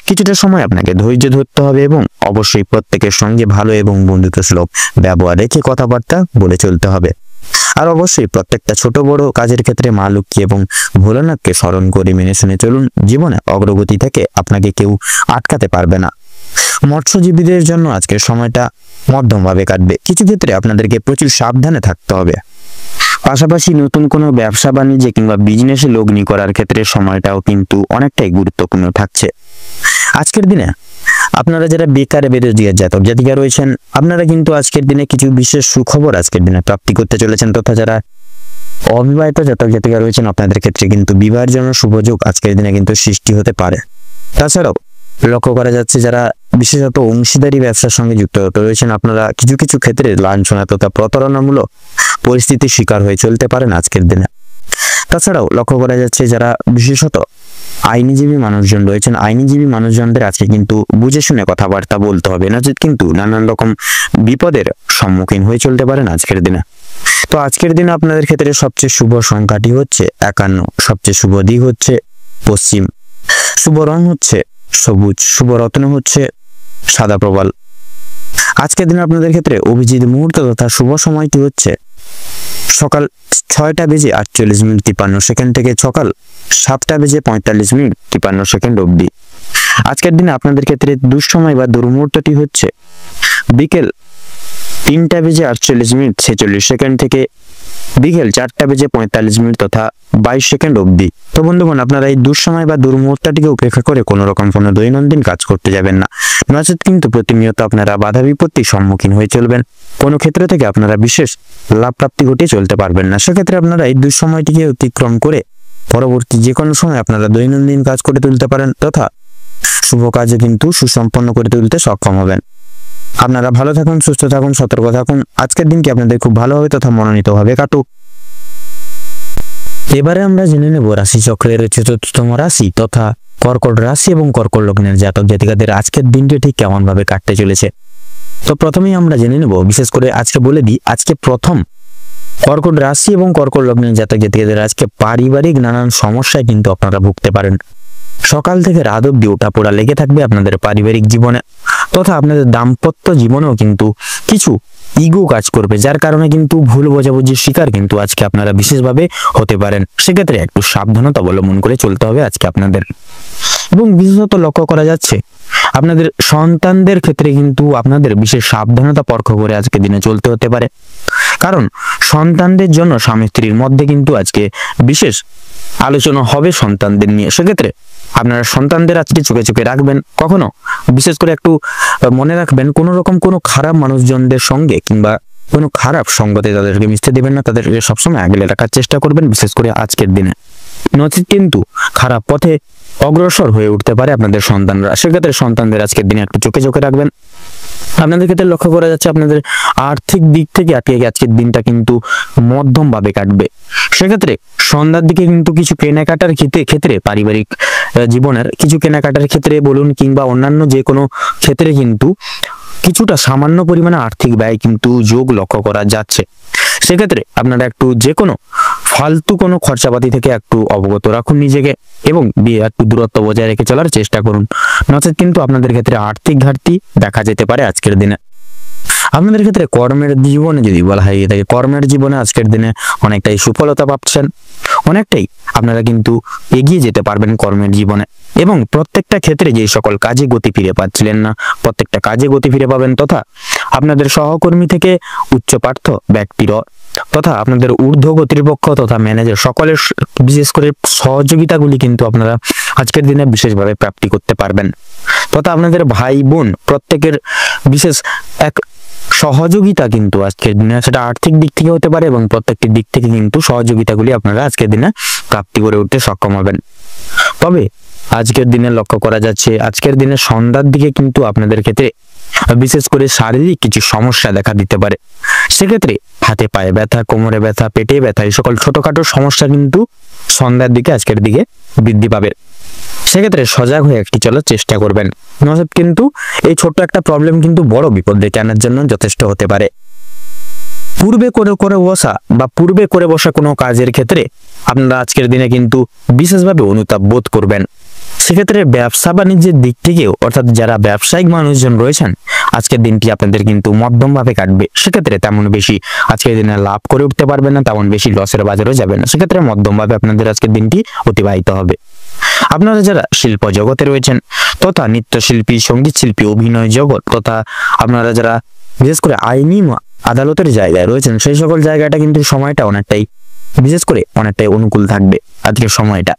কিছুটা সময় আপনাকে ধৈর্য ধরতে হবে এবং অবশ্যই প্রত্যেকের সঙ্গে ভালো এবং বন্ধুত্বসুলভ ব্যবহার রেখে কথাবার্তা বলে চলতে হবে। আর অবশ্যই প্রত্যেকটা ছোট বড় কাজের ক্ষেত্রে মা লক্ষ্মী এবং ভোলানাথকে স্মরণ করে মেনে শুনে চলুন। জীবনে অগ্রগতি থেকে আপনাকে কেউ আটকাতে পারবে না। মৎস্যজীবীদের জন্য আজকের সময়টা মধ্যমভাবে কাটবে। কিছু ক্ষেত্রে আপনাদেরকে প্রচুর সাবধানে থাকতে হবে। পাশাপাশি নতুন কোনো ব্যবসা বাণিজ্যে কিংবা বিজনেসে লগ্নি করার ক্ষেত্রে সময়টাও কিন্তু অনেকটাই গুরুত্বপূর্ণ থাকছে। আজকের দিনে আপনারা যারা বেকারে বেরোজগার জাতক জাতিকা রয়েছেন, আপনারা কিন্তু আজকের দিনে কিছু বিশেষ সুখবর আজকের দিনে প্রাপ্তি করতে চলেছেন, তথা যারা অবিবাহিত জাতক জাতিকা রয়েছেন আপনাদের ক্ষেত্রে কিন্তু বিবাহের জন্য শুভযোগ আজকের দিনে কিন্তু সৃষ্টি হতে পারে। তাছাড়াও লক্ষ্য করা যাচ্ছে যারা বিশেষত অংশীদারি ব্যবসার সঙ্গে যুক্ত রয়েছেন, আপনারা কিছু কিছু ক্ষেত্রে লাঞ্ছনা তথা প্রতারণামূলক পরিস্থিতির শিকার হয়ে চলতে পারেন আজকের দিনে। তাছাড়াও লক্ষ্য করা যাচ্ছে যারা বিশেষত আইনজীবী মানুষজন রয়েছেন, আইনজীবী মানুষজনদের আজকে কিন্তু বুঝে শুনে কথাবার্তা বলতে হবে, নচেত কিন্তু নানান রকম বিপদের সম্মুখীন হয়ে চলতে পারেন আজকের দিনে। তো আজকের দিনে আপনাদের ক্ষেত্রে সবচেয়ে শুভ সংখ্যাটি হচ্ছে 51, সবচেয়ে শুভ দিক হচ্ছে পশ্চিম, শুভ রং হচ্ছে সবুজ, শুভ রত্ন হচ্ছে সাদা প্রবাল। আজকের দিনে আপনাদের ক্ষেত্রে অভিজিৎ মুহূর্ত তথা শুভ সময়টি হচ্ছে সকাল 6:48:53 থেকে সকাল 7:45:53 অবধি। আজকের দিনে আপনাদের ক্ষেত্রে দুঃসময় বা দুর্মুহূর্তটি হচ্ছে বিকেল 3:48:46 থেকে বিকেল 4:45 তথা 22 অবধি। তো বন্ধুগণ, আপনারা এই দুঃসময় বা দুর্মুহূর্তটিকে উপেক্ষা করে কোনো রকম কোনো দৈনন্দিন কাজ করতে যাবেন না, নচেত কিন্তু প্রতিনিয়ত আপনারা বাধা বিপত্তির সম্মুখীন হয়ে চলবেন। কোনো ক্ষেত্র থেকে আপনারা বিশেষ লাভ প্রাপ্তি ঘটিয়ে চলতে পারবেন না। সেক্ষেত্রে আপনারা এই দুঃসময়টিকে অতিক্রম করে পরবর্তী যে কোনো সময় আপনারা দৈনন্দিন কাজ করে তুলতে পারেন, তথা শুভ কাজে কিন্তু সুসম্পন্ন করে তুলতে সক্ষম হবেন। আপনারা ভালো থাকুন, সুস্থ থাকুন, সতর্ক থাকুন। আজকের দিনটি আপনাদের খুব ভালো হবে তথা মনোনীতভাবে কাটুক। এবারে আমরা জেনে নেব রাশি চক্রের চতুর্থতম রাশি তথা কর্কট রাশি এবং কর্কট লগ্নের জাতক জাতিকাদের আজকের দিনটি ঠিক কেমন ভাবে কাটতে চলেছে। তো প্রথমেই আমরা জেনে নেব, বিশেষ করে আজকে বলে দিই, আজকে প্রথম কর্কট রাশি এবং কর্কট লগ্নের জাতক জাতিকাদের আজকে পারিবারিক নানান সমস্যায় কিন্তু আপনারা ভুগতে পারেন। সকাল থেকে রাত অব্দি ওঠাপড়া লেগে থাকবে আপনাদের পারিবারিক জীবনে, তথা আপনাদের দাম্পত্য জীবনেও কিন্তু কিছু ইগো কাজ করবে, যার কারণে কিন্তু ভুল বোঝাবুঝির শিকার কিন্তু আজকে আপনারা বিশেষভাবে হতে পারেন। সেক্ষেত্রে একটু সাবধানতা অবলম্বন করে চলতে হবে আজকে আপনাদের। এবং বিশেষত লক্ষ্য করা যাচ্ছে আপনাদের সন্তানদের ক্ষেত্রে কিন্তু আপনাদের বিশেষ সাবধানতা পরখ করে আজকে দিনে চলতে হতে পারে, কারণ সন্তানদের জন্য স্বামী স্ত্রীর মধ্যে কিন্তু আজকে বিশেষ আলোচনা হবে সন্তানদের নিয়ে। সেক্ষেত্রে আপনারা সন্তানদের আজকে চোখে চোখে রাখবেন, কখনো বিশেষ করে একটু মনে রাখবেন কোনো রকম কোনো খারাপ মানুষজনদের সঙ্গে কিংবা কোনো খারাপ সঙ্গতে তাদেরকে মিশতে দেবেন না, তাদেরকে সবসময় আগলে রাখার চেষ্টা করবেন বিশেষ করে আজকের দিনে, নচেত কিন্তু খারাপ পথে অগ্রসর হয়ে উঠতে পারে আপনাদের সন্তানরা। সেক্ষেত্রে সন্তানদের আজকের দিনে একটু চোখে চোখে রাখবেন। আপনাদের ক্ষেত্রে লক্ষ্য করা যাচ্ছে আপনাদের আর্থিক দিক থেকে আজকের দিনটা কিন্তু মধ্যম ভাবে কাটবে। সেক্ষেত্রে সন্ধ্যার দিকে কিন্তু কিছু কেনাকাটার ক্ষেত্রে পারিবারিক জীবনের কিছু কেনাকাটার ক্ষেত্রে বলুন কিংবা অন্যান্য যে কোনো ক্ষেত্রে কিন্তু কিছুটা সামান্য পরিমাণে আর্থিক ব্যয় কিন্তু যোগ লক্ষ্য করা যাচ্ছে। সেক্ষেত্রে আপনারা একটু যে কোনো ফালতু কোনো খরচাপাতি থেকে একটু অবগত রাখুন নিজেকে এবং একটু দূরত্ব বজায় রেখে চলার চেষ্টা করুন, নচেত কিন্তু আপনাদের ক্ষেত্রে আর্থিক ঘাটতি দেখা যেতে পারে আজকের দিনে। আপনাদের ক্ষেত্রে কর্মের জীবনে যদি বলা হয় থাকে, কর্মের জীবনে আজকের দিনে অনেকটাই সুফলতা পাচ্ছেন, অনেকটাই আপনারা কিন্তু এগিয়ে যেতে পারবেন কর্মের জীবনে এবং প্রত্যেকটা ক্ষেত্রে যে সকল কাজে গতি ফিরে পাচ্ছিলেন না প্রত্যেকটা কাজে গতি ফিরে পাবেন, তথা আপনাদের সহকর্মী থেকে উচ্চপার্থ ব্যক্তির তথা আপনাদের ঊর্ধ্ব কর্তৃপক্ষ তথা ম্যানেজার সকলের বিশেষ করে সহযোগিতাগুলি কিন্তু আপনারা আজকের দিনে বিশেষভাবে প্রাপ্তি করতে পারবেন, তথা আপনাদের ভাই বোন প্রত্যেকের বিশেষ এক সহযোগিতা কিন্তু আজকের দিনে সেটা আর্থিক দিক থেকে হতে পারে এবং প্রত্যেকটি দিক থেকে কিন্তু সহযোগিতাগুলি আপনারা আজকের দিনে প্রাপ্তি করে উঠতে সক্ষম হবেন। তবে আজকের দিনে লক্ষ্য করা যাচ্ছে আজকের দিনে সন্ধ্যার দিকে কিন্তু আপনাদের ক্ষেত্রে বিশেষ করে শারীরিক কিছু সমস্যা দেখা দিতে পারে। সেক্ষেত্রে হাতে পায়ে ব্যথা, কোমরে ব্যথা, পেটে ব্যথা এই সকল ছোটখাটো সমস্যা কিন্তু সন্ধ্যার দিকে আজকের দিকে বৃদ্ধি পাবে। সেক্ষেত্রে সজাগ হয়ে একটি চলার চেষ্টা করবেন, নচেত কিন্তু এই ছোট্ট একটা প্রবলেম কিন্তু বড় বিপদ ডেকে আনার জন্য যথেষ্ট হতে পারে। পূর্বে করে বসা কোনো কাজের ক্ষেত্রে আপনারা আজকের দিনে কিন্তু বিশেষভাবে অনুতাপ বোধ করবেন। সেক্ষেত্রে ব্যবসা বাণিজ্যের দিক থেকেও অর্থাৎ যারা ব্যবসায়িক মানুষজন রয়েছেন আজকের দিনটি আপনাদের কিন্তু মধ্যম ভাবে কাটবে। সেক্ষেত্রে তেমন বেশি আজকের দিনে লাভ করে উঠতে পারবেন না, তেমন বেশি লসের বাজারেও যাবে না। সেক্ষেত্রে মধ্যম ভাবে আপনাদের আজকের দিনটি অতিবাহিত হবে। আপনারা যারা শিল্প জগতে রয়েছেন তথা নৃত্যশিল্পী, সঙ্গীত শিল্পী, অভিনয় জগৎ তথা আপনারা যারা বিশেষ করে আইনি আদালতের জায়গায় রয়েছেন, সেই সকল জায়গাটা কিন্তু সময়টা অনেকটাই অনুকূল থাকবে আজকের সময়টা।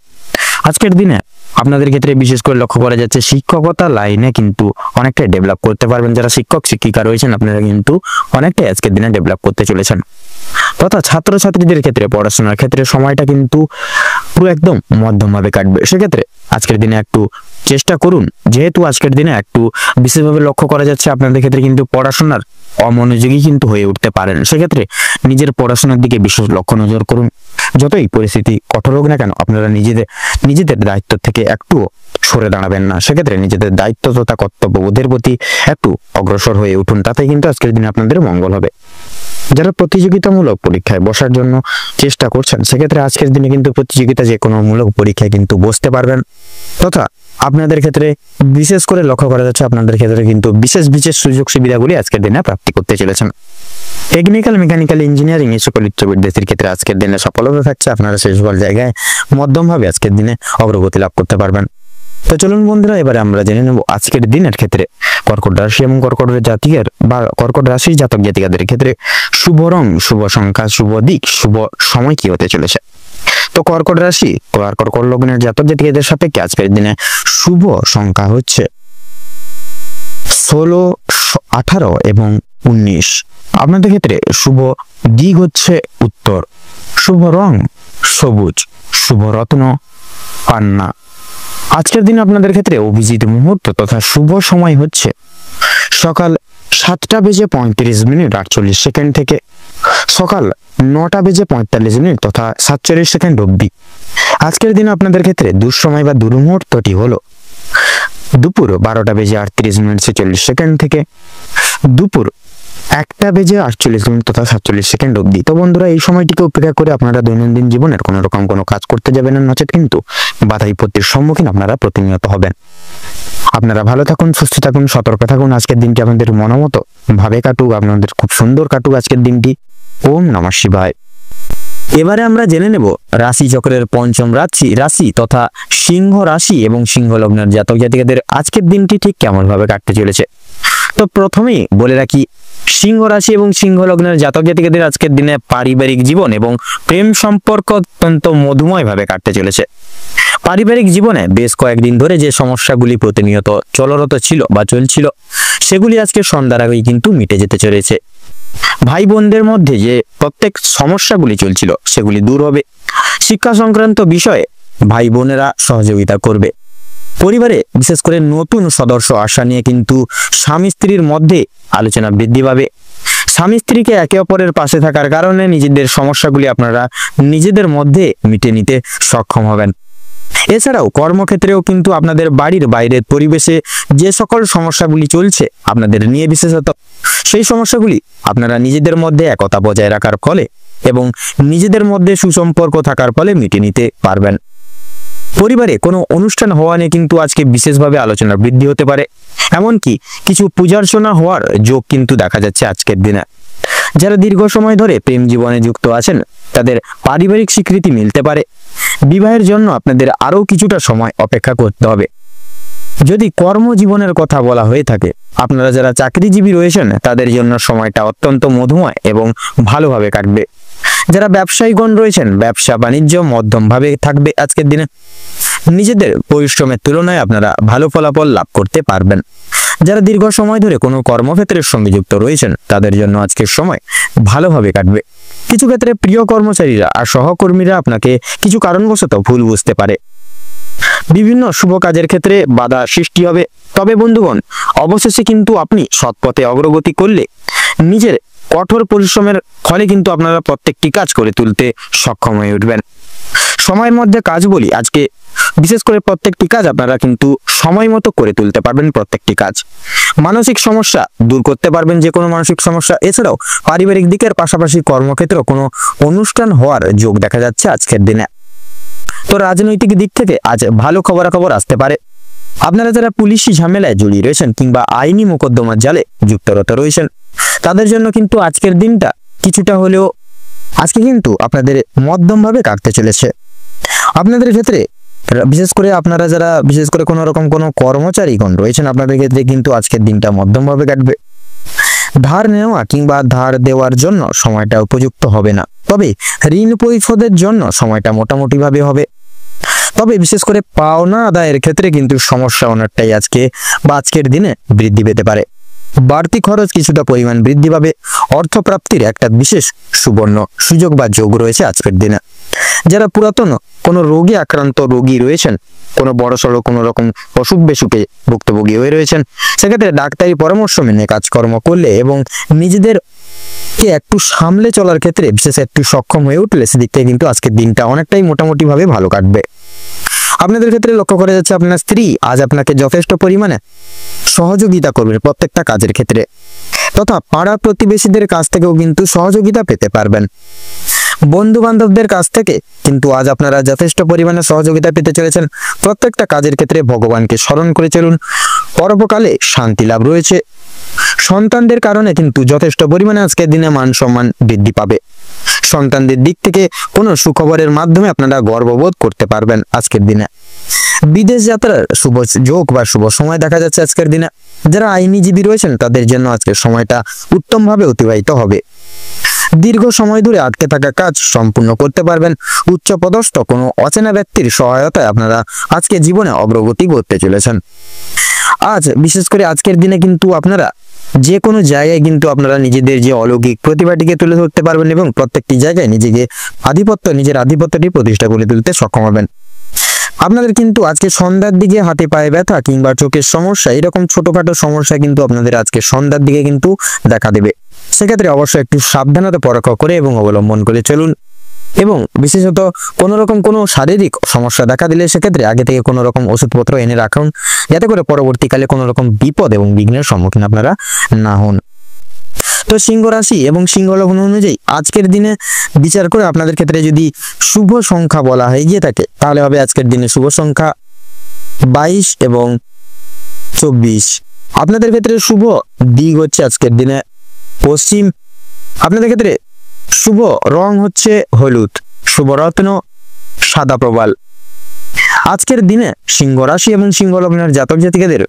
আজকের দিনে আপনাদের ক্ষেত্রে বিশেষ করে লক্ষ্য করা যাচ্ছে শিক্ষকতা লাইনে কিন্তু অনেকটাই ডেভেলপ করতে পারবেন। যারা শিক্ষক শিক্ষিকা রয়েছেন আপনারা কিন্তু অনেকটাই আজকের দিনে ডেভেলপ করতে চলেছেন। তথা ছাত্রছাত্রীদের ক্ষেত্রে পড়াশোনার ক্ষেত্রে সময়টা কিন্তু পুরো একদম মধ্যমভাবে কাটবে। সেক্ষেত্রে আজকের দিনে একটু চেষ্টা করুন, যেহেতু আজকের দিনে একটু বিশেষভাবে লক্ষ্য করা যাচ্ছে আপনাদের ক্ষেত্রে কিন্তু পড়াশোনার অমনোযোগী কিন্তু হয়ে উঠতে পারেন। সেক্ষেত্রে নিজের পড়াশোনার দিকে বিশেষ লক্ষ্য নজর করুন। যতই পরিস্থিতি কঠোর হোক না কেন আপনারা নিজেদের দায়িত্ব থেকে একটু সরে দাঁড়াবেন না। সেক্ষেত্রে নিজেদের দায়িত্ব তথা কর্তব্যবোধের প্রতি একটু অগ্রসর হয়ে উঠুন, তাতে কিন্তু আজকের দিনে আপনাদের মঙ্গল হবে। যারা প্রতিযোগিতামূলক পরীক্ষায় বসার জন্য চেষ্টা করছেন সেক্ষেত্রে আজকের দিনে কিন্তু প্রতিযোগিতা যে কোনো মূলক পরীক্ষায় কিন্তু বসতে পারবেন। তথা আপনাদের ক্ষেত্রে বিশেষ করে লক্ষ্য করা যাচ্ছে আপনাদের ক্ষেত্রে কিন্তু বিশেষ সুযোগ সুবিধাগুলি আজকের দিনে প্রাপ্তি করতে চলেছেন। টেকনিক্যাল, মেকানিক্যাল, ইঞ্জিনিয়ারিং এই সকল উচ্চবিদ্যার্থীর ক্ষেত্রে আজকের দিনে সফলতা থাকছে। আপনারা সেই সকল জায়গায় মধ্যমভাবে আজকের দিনে অগ্রগতি লাভ করতে পারবেন। তো চলুন বন্ধুরা, এবারে আমরা জেনে নেব আজকের দিনের ক্ষেত্রে কর্কট রাশি এবং কর্কট রাশির জাতক জাতিকাদের ক্ষেত্রে শুভ রং, শুভ সংখ্যা, শুভ দিক, শুভ সময় কি হতে চলেছে। তো কর্কট রাশি কর্কট লগ্নের জাতক জাতিকাদের সাপেক্ষে আজকের দিনে শুভ সংখ্যা হচ্ছে 16, 18 এবং 19। আপনাদের ক্ষেত্রে শুভ দিক হচ্ছে উত্তর, শুভ রং সবুজ, শুভ রত্ন পান্না। আজকের দিন আপনাদের ক্ষেত্রে অভিজিৎ মুহূর্ত তথা শুভ সময় হচ্ছে সকাল 7:35 থেকে সকাল 9:45 তথা 47 অবধি। আজকের দিন আপনাদের ক্ষেত্রে দুঃসময় বা দুর্মুহূর্তটি হলো দুপুর 12:38 থেকে দুপুর 1:48 তথা 47 অবধি। তো বন্ধুরা, এই সময়টিকে উপেক্ষা করে আপনারা দৈনন্দিন জীবনের কোনো রকম কোনো কাজ করতে যাবেন না, নচেত কিন্তু বাধা বিপত্তির সম্মুখীন আপনারা প্রতিনিয়ত হবেন। আপনারা ভালো থাকুন, সুস্থ থাকুন, সতর্ক থাকুন। আজকের দিনটি আপনাদের মনোমতো ভাবে কাটুক, আপনাদের খুব সুন্দর কাটুক আজকের দিনটি। ওম নমঃ শিবায়। এবারে আমরা জেনে নেব রাশি চক্রের পঞ্চম রাশি তথা সিংহ রাশি এবং সিংহ লগ্নের জাতক জাতিকাদের আজকের দিনটি ঠিক কেমন ভাবে কাটতে চলেছে। তো প্রথমেই বলে রাখি, সিংহ রাশি এবং সিংহ লগ্নের জাতক জাতিকাদের আজকের দিনে পারিবারিক জীবন এবং প্রেম সম্পর্ক অত্যন্ত মধুময় ভাবে কাটতে চলেছে। পারিবারিক জীবনে বেশ কয়েকদিন ধরে যে সমস্যাগুলি প্রতিনিয়ত চলরত ছিল বা চলছিল সেগুলি আজকে সন্ধ্যার আগেই কিন্তু মিটে যেতে চলেছে। ভাই বোনদের মধ্যে যে প্রত্যেক সমস্যাগুলি চলছিল সেগুলি দূর হবে। শিক্ষা সংক্রান্ত বিষয়ে ভাই বোনেরা সহযোগিতা করবে। পরিবারে বিশেষ করে নতুন সদস্য আসা নিয়ে কিন্তু স্বামী স্ত্রীর মধ্যে আলোচনা বৃদ্ধি পাবে। স্বামী স্ত্রীকে একে অপরের পাশে থাকার কারণে নিজেদের সমস্যাগুলি আপনারা নিজেদের মধ্যে মিটে নিতে সক্ষম হবেন। এছাড়াও কর্মক্ষেত্রেও কিন্তু আপনাদের বাড়ির বাইরের পরিবেশে যে সকল সমস্যাগুলি চলছে আপনাদের নিয়ে বিশেষত, সেই সমস্যাগুলি আপনারা নিজেদের মধ্যে একতা বজায় রাখার ফলে এবং নিজেদের মধ্যে সুসম্পর্ক থাকার ফলে মিটে নিতে পারবেন। পরিবারে কোনো অনুষ্ঠান হওয়া নিয়ে কিন্তু আজকে বিশেষভাবে আলোচনা বৃদ্ধি হতে পারে। এমনকি কিছু পূজার্চনা হওয়ার যোগ কিন্তু দেখা যাচ্ছে আজকের দিনে। যারা দীর্ঘ সময় ধরে প্রেম জীবনে যুক্ত আছেন তাদের পারিবারিক স্বীকৃতি মিলতে পারে। বিবাহের জন্য আপনাদের আরো কিছুটা সময় অপেক্ষা করতে হবে। যদি কর্মজীবনের কথা বলা হয়ে থাকে, আপনারা যারা চাকরিজীবী রয়েছেন তাদের জন্য সময়টা অত্যন্ত মধুময় এবং ভালোভাবে কাটবে। যারা ব্যবসায়ীগণ রয়েছেন ব্যবসা বাণিজ্য মধ্যমভাবে থাকবে আজকের দিনে। নিজেদের পরিশ্রমের তুলনায় আপনারা ভালো ফলাফল লাভ করতে পারবেন। যারা দীর্ঘ সময় ধরে কোনো কর্মক্ষেত্রের সঙ্গে যুক্ত রয়েছেন তাদের জন্য আজকের সময় ভালোভাবে কাটবে। কিছু ক্ষেত্রে প্রিয় কর্মচারীরা আর সহকর্মীরা আপনাকে কিছু কারণবশত ভুল বুঝতে পারে। বিভিন্ন শুভ কাজের ক্ষেত্রে বাধা সৃষ্টি হবে। তবে বন্ধুগণ, অবশেষে কিন্তু আপনি সৎপথে অগ্রগতি করলে নিজের কঠোর পরিশ্রমের ফলে কিন্তু আপনারা প্রত্যেকটি কাজ করে তুলতে সক্ষম হয়ে উঠবেন। সময়ের মধ্যে কাজ বলি, আজকে বিশেষ করে প্রত্যেকটি কাজ আপনারা কিন্তু সময় মতো করে তুলতে পারবেন। প্রত্যেকটি কাজ মানসিক সমস্যা দূর করতে পারবেন, যে কোনো মানসিক সমস্যা। এছাড়াও পারিবারিক দিকের পাশাপাশি কর্মক্ষেত্রে কোনো অনুষ্ঠান হওয়ার যোগ দেখা যাচ্ছে আজকের দিনে। তো রাজনৈতিক দিক থেকে আজ ভালো খবরাখবর আসতে পারে। আপনারা যারা পুলিশি ঝামেলায় জড়িয়ে রয়েছেন কিংবা আইনি মোকদ্দমার জালে যুক্তরত রয়েছেন তাদের জন্য কিন্তু আজকের দিনটা কিছুটা হলেও আজকে কিন্তু আপনাদের মধ্যমভাবে কাটতে চলেছে। আপনাদের ক্ষেত্রে বিশেষ করে আপনারা যারা বিশেষ করে কোনো রকম কোনো কর্মচারীগণ রয়েছেন, আপনাদের ক্ষেত্রে কিন্তু আজকের দিনটা মধ্যমভাবে কাটবে। ধার নেওয়া কিংবা ধার দেওয়ার জন্য সময়টা উপযুক্ত হবে না, তবে ঋণ পরিশোধের জন্য সময়টা মোটামুটি ভাবে হবে। তবে বিশেষ করে পাওনা আদায়ের ক্ষেত্রে কিন্তু সমস্যা অনেকটাই আজকের দিনে বৃদ্ধি পেতে পারে। বাড়তি খরচ কিছুটা পরিমাণ বৃদ্ধি পাবে। অর্থপ্রাপ্তির একটা বিশেষ সুবর্ণ সুযোগ বা যোগ রয়েছে আজকের দিনে। যারা পুরাতন কোনো রোগে আক্রান্ত রোগী রয়েছেন, কোনো বড়সড় কোনো রকম অসুখ বেসুখে ভুক্তভোগী হয়ে রয়েছেন, সেক্ষেত্রে ডাক্তারি পরামর্শ মেনে কাজকর্ম করলে এবং নিজেদেরকে একটু সামলে চলার ক্ষেত্রে বিশেষ একটু সক্ষম হয়ে উঠলে সেদিক থেকে কিন্তু আজকের দিনটা অনেকটাই মোটামুটি ভাবে ভালো কাটবে। আপনাদের ক্ষেত্রে লক্ষ্য করা যাচ্ছে আপনার স্ত্রী আজ আপনাকে যথেষ্ট পরিমাণে সহযোগিতা করবে প্রত্যেকটা কাজের ক্ষেত্রে, তথা পাড়া প্রতিবেশীদের কাছ থেকেও কিন্তু সহযোগিতা পেতে পারবেন। বন্ধু বান্ধবদের কাছ থেকে কিন্তু আজ আপনারা যথেষ্ট পরিমাণে সহযোগিতা পেতে চলেছেন। প্রত্যেকটা কাজের ক্ষেত্রে ভগবানকে স্মরণ করে চলুন। পরোপকালে শান্তি লাভ রয়েছে। সন্তানদের কারণে কিন্তু যথেষ্ট পরিমাণে আজকের দিনে মান সম্মান বৃদ্ধি পাবে। সন্তানদের দিক থেকে কোনো সুখবরের মাধ্যমে আপনারা গর্ববোধ করতে পারবেন আজকের দিনে। বিদেশ যাত্রার শুভ যোগ বা শুভ সময় দেখা যাচ্ছে আজকের দিনে। যারা আইনজীবী রয়েছেন তাদের জন্য আজকের সময়টা উত্তমভাবে অতিবাহিত হবে। দীর্ঘ সময় ধরে আটকে থাকা কাজ সম্পূর্ণ করতে পারবেন। উচ্চপদস্থ কোনো অচেনা ব্যক্তির সহায়তায় আপনারা আজকে জীবনে অগ্রগতি করতে চলেছেন। আজ বিশেষ করে আজকের দিনে কিন্তু আপনারা যে কোনো জায়গায় কিন্তু আপনারা নিজেদের যে অলৌকিক প্রতিভাটিকে তুলে ধরতে পারবেন এবং প্রত্যেকটি জায়গায় নিজের আধিপত্যটি প্রতিষ্ঠা করে তুলতে সক্ষম হবেন। আপনাদের কিন্তু আজকে সন্ধ্যার দিকে হাতে পায়ে ব্যথা কিংবা চোখের সমস্যা, এরকম ছোটখাটো সমস্যা কিন্তু আপনাদের আজকে সন্ধ্যার দিকে কিন্তু দেখা দেবে। সেক্ষেত্রে অবশ্যই একটু সাবধানতা পরখ করে এবং অবলম্বন করে চলুন। এবং বিশেষত কোনো রকম কোনো শারীরিক সমস্যা দেখা দিলে সেক্ষেত্রে আগে থেকে কোনো রকম ওষুধপত্র এনে রাখুন, যাতে করে পরবর্তীকালে কোনো রকম বিপদ এবং বিঘ্নের সম্মুখীন আপনারা না হন। তো সিংহ রাশি এবং সিংহ লগ্ন অনুযায়ী আজকের দিনে বিচার করে আপনাদের ক্ষেত্রে যদি শুভ সংখ্যা বলা হয়ে গিয়ে থাকে তাহলে হবে আজকের দিনে শুভ সংখ্যা 22 এবং 24। আপনাদের ক্ষেত্রে শুভ দিক হচ্ছে আজকের দিনে পশ্চিম। আপনাদের ক্ষেত্রে শুভ রং হচ্ছে হলুদ, শুভ রত্ন সাদা প্রবাল। আজকের দিনে সিংহ রাশি এবং সিংহ লগ্নের জাতক জাতিকাদের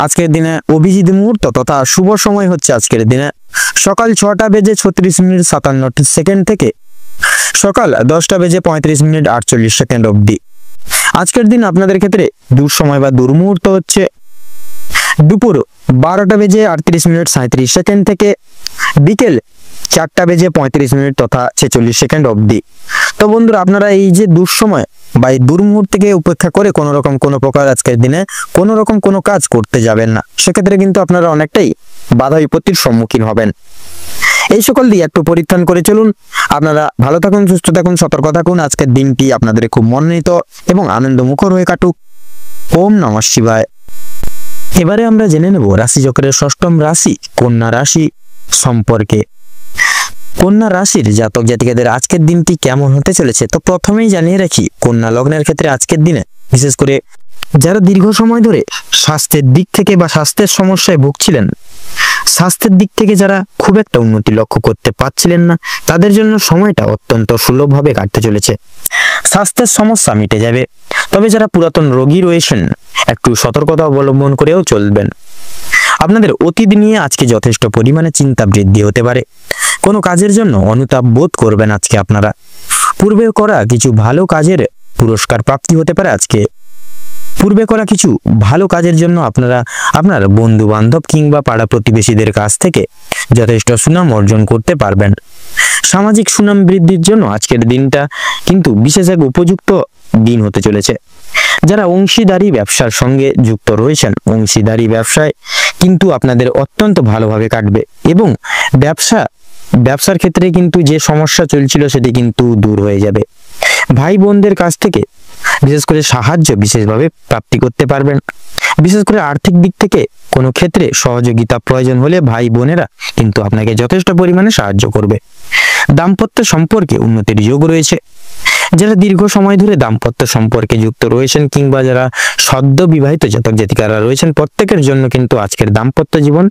আজকের দিনে অভিজিৎ মুহূর্ত তথা শুভ সময় হচ্ছে আজকের দিনে সকাল 6টা বেজে 36 মিনিট 57 সেকেন্ড থেকে সকাল 10টা বেজে 35 মিনিট 48 সেকেন্ড অবধি। আজকের দিন আপনাদের ক্ষেত্রে দুঃসময় বা দুর্মুহূর্ত হচ্ছে দুপুর 12টা বেজে 38 মিনিট 37 সেকেন্ড থেকে বিকেল 4টা বেজে 35 মিনিট তথা 46 সেকেন্ড অবধি। তো বন্ধুরা, আপনারা এই যে দুঃসময় বা এই দুর্মুহূর্তকে উপেক্ষা করে কোনো রকম কোনো প্রকার আজকের দিনে কোনো রকম কোনো কাজ করতে যাবেন না। সেক্ষেত্রে কিন্তু আপনারা অনেকটাই বাধা বিপত্তির সম্মুখীন হবেন। এই সকল দিয়ে একটু পরিত্রাণ করে চলুন। আপনারা ভালো থাকুন, সুস্থ থাকুন, সতর্ক থাকুন। আজকের দিনটি আপনাদের খুব মনোনীত এবং আনন্দমুখর হয়ে কাটুক। ওম নমঃ শিবায়। এবারে আমরা জেনে নেব রাশিচক্রের ষষ্ঠম রাশি কন্যা রাশি সম্পর্কে। কন্যা রাশির জাতক জাতিকাদের আজকের দিনটি কেমন হতে চলেছে। তো প্রথমেই জানিয়ে রাখি, কন্যা লগ্নের ক্ষেত্রে আজকের দিনে বিশেষ করে যারা দীর্ঘ সময় ধরে স্বাস্থ্যের দিক থেকে বা স্বাস্থ্যের সমস্যায় ভুগছিলেন, স্বাস্থ্যের দিক থেকে যারা খুব একটা উন্নতি লক্ষ্য করতে পারছিলেন না, তাদের জন্য সময়টা অত্যন্ত সুলভভাবে কাটতে চলেছে। স্বাস্থ্যের সমস্যা মিটে যাবে। তবে যারা পুরাতন রোগী রয়েছেন একটু সতর্কতা অবলম্বন করেও চলবেন। আপনাদের অতীত নিয়ে আজকে যথেষ্ট পরিমাণে চিন্তা বৃদ্ধি হতে পারে। কোনো কাজের জন্য অনুতাপ বোধ করবেন আজকে আপনারা। পূর্বে করা কিছু ভালো কাজের পুরস্কার প্রাপ্তি হতে পারে আজকে। পূর্বে করা কিছু ভালো কাজের জন্য আপনার বন্ধু বান্ধব কিংবা পাড়া প্রতিবেশীদের কাছ থেকে যথেষ্ট সুনাম অর্জন করতে পারবেন। সামাজিক সুনাম বৃদ্ধির জন্য আজকের দিনটা কিন্তু বিশেষ এক উপযুক্ত দিন হতে চলেছে। যারা অংশীদারি ব্যবসার সঙ্গে যুক্ত রয়েছেন, অংশীদারি ব্যবসায় কিন্তু আপনাদের অত্যন্ত ভালোভাবে কাটবে এবং ব্যবসার ক্ষেত্রে কিন্তু যে সমস্যা চলছিল সেটি কিন্তু দূর হয়ে যাবে। ভাই বোনদের কাছ থেকে বিশেষ করে সাহায্য বিশেষভাবে প্রাপ্তি করতে পারবেন। বিশেষ করে আর্থিক দিক থেকে কোনো ক্ষেত্রে সহযোগিতা প্রয়োজন হলে ভাই বোনেরা কিন্তু আপনাকে যথেষ্ট পরিমাণে সাহায্য করবে। দাম্পত্য সম্পর্কে উন্নতির যোগ রয়েছে। যারা দীর্ঘ সময় ধরে দাম্পত্য সম্পর্কে যুক্ত রয়েছেন কিংবা যারা সদ্য বিবাহিত জাতক জাতিকারা রয়েছেন, প্রত্যেকের জন্য কিন্তু আজকের দাম্পত্য জীবন